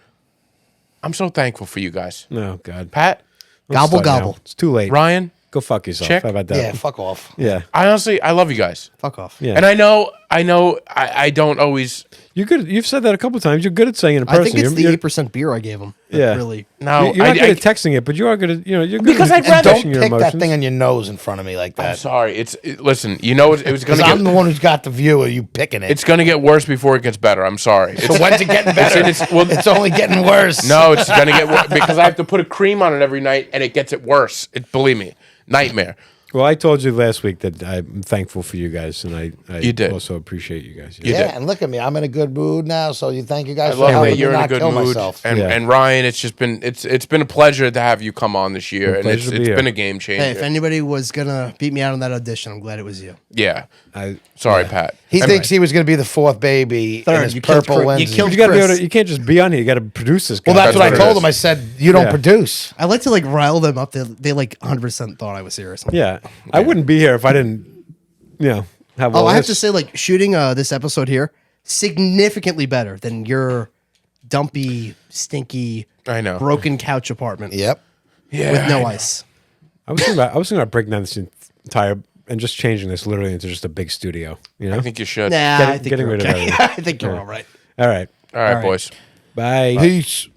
I'm so thankful for you guys. No, God. Pat, Let's Gobble, start now. gobble. It's too late. Ryan, Go fuck yourself. Check. How about that? Yeah, fuck off. Yeah. I love you guys. Fuck off. Yeah. And I know I don't always. You're good. You've said that a couple times. You're good at saying it in I person. think it's You're- the 8% beer I gave him. Yeah. Really. No, You're not I, good at texting it, but you are good at, you're good Because at I'd rather- expressing Don't your pick emotions. that thing on your nose in front of me like I'm that. sorry. Listen. You know it was gonna Because I'm the get. one who's got the view of you picking it. It's gonna get worse before it gets better. I'm sorry. So when's it getting better? It's only getting worse. No, it's gonna get worse because I have to put a cream on it every night, and it gets it worse. Believe me, nightmare. Well, I told you last week that I'm thankful for you guys, and I You did. also appreciate you guys. You Yeah, did. and look at me. I'm in a good mood now. So you thank you guys I for love helping that me you're in a not good kill mood. myself. And, Yeah. and Ryan, it's been a pleasure to have you come on this year, and pleasure to be it's here. been a game changer. Hey, if anybody was gonna beat me out on that audition, I'm glad it was you. Yeah. I, Sorry, Pat. He And- thinks he was going to be the fourth baby Third. in his You killed purple Chris- you lenses. killed you got to be able Chris. to. You can't just be on here. You got to produce this guy. Well, that's what I what it told is. him. I said, you don't Yeah. produce. I like to rile them up. They 100% thought I was serious. Yeah, I wouldn't be here if I didn't, have all Oh, I have this. to say, shooting this episode here significantly better than your dumpy, stinky, I know. broken couch apartment Yep. Yeah. with no ice. I was thinking about breaking down this entire and just changing this literally into just a big studio. I think you should. Nah, Getting- I think getting you're rid of okay. everything. I think you're all right. All right, All right, right. boys. bye. Peace.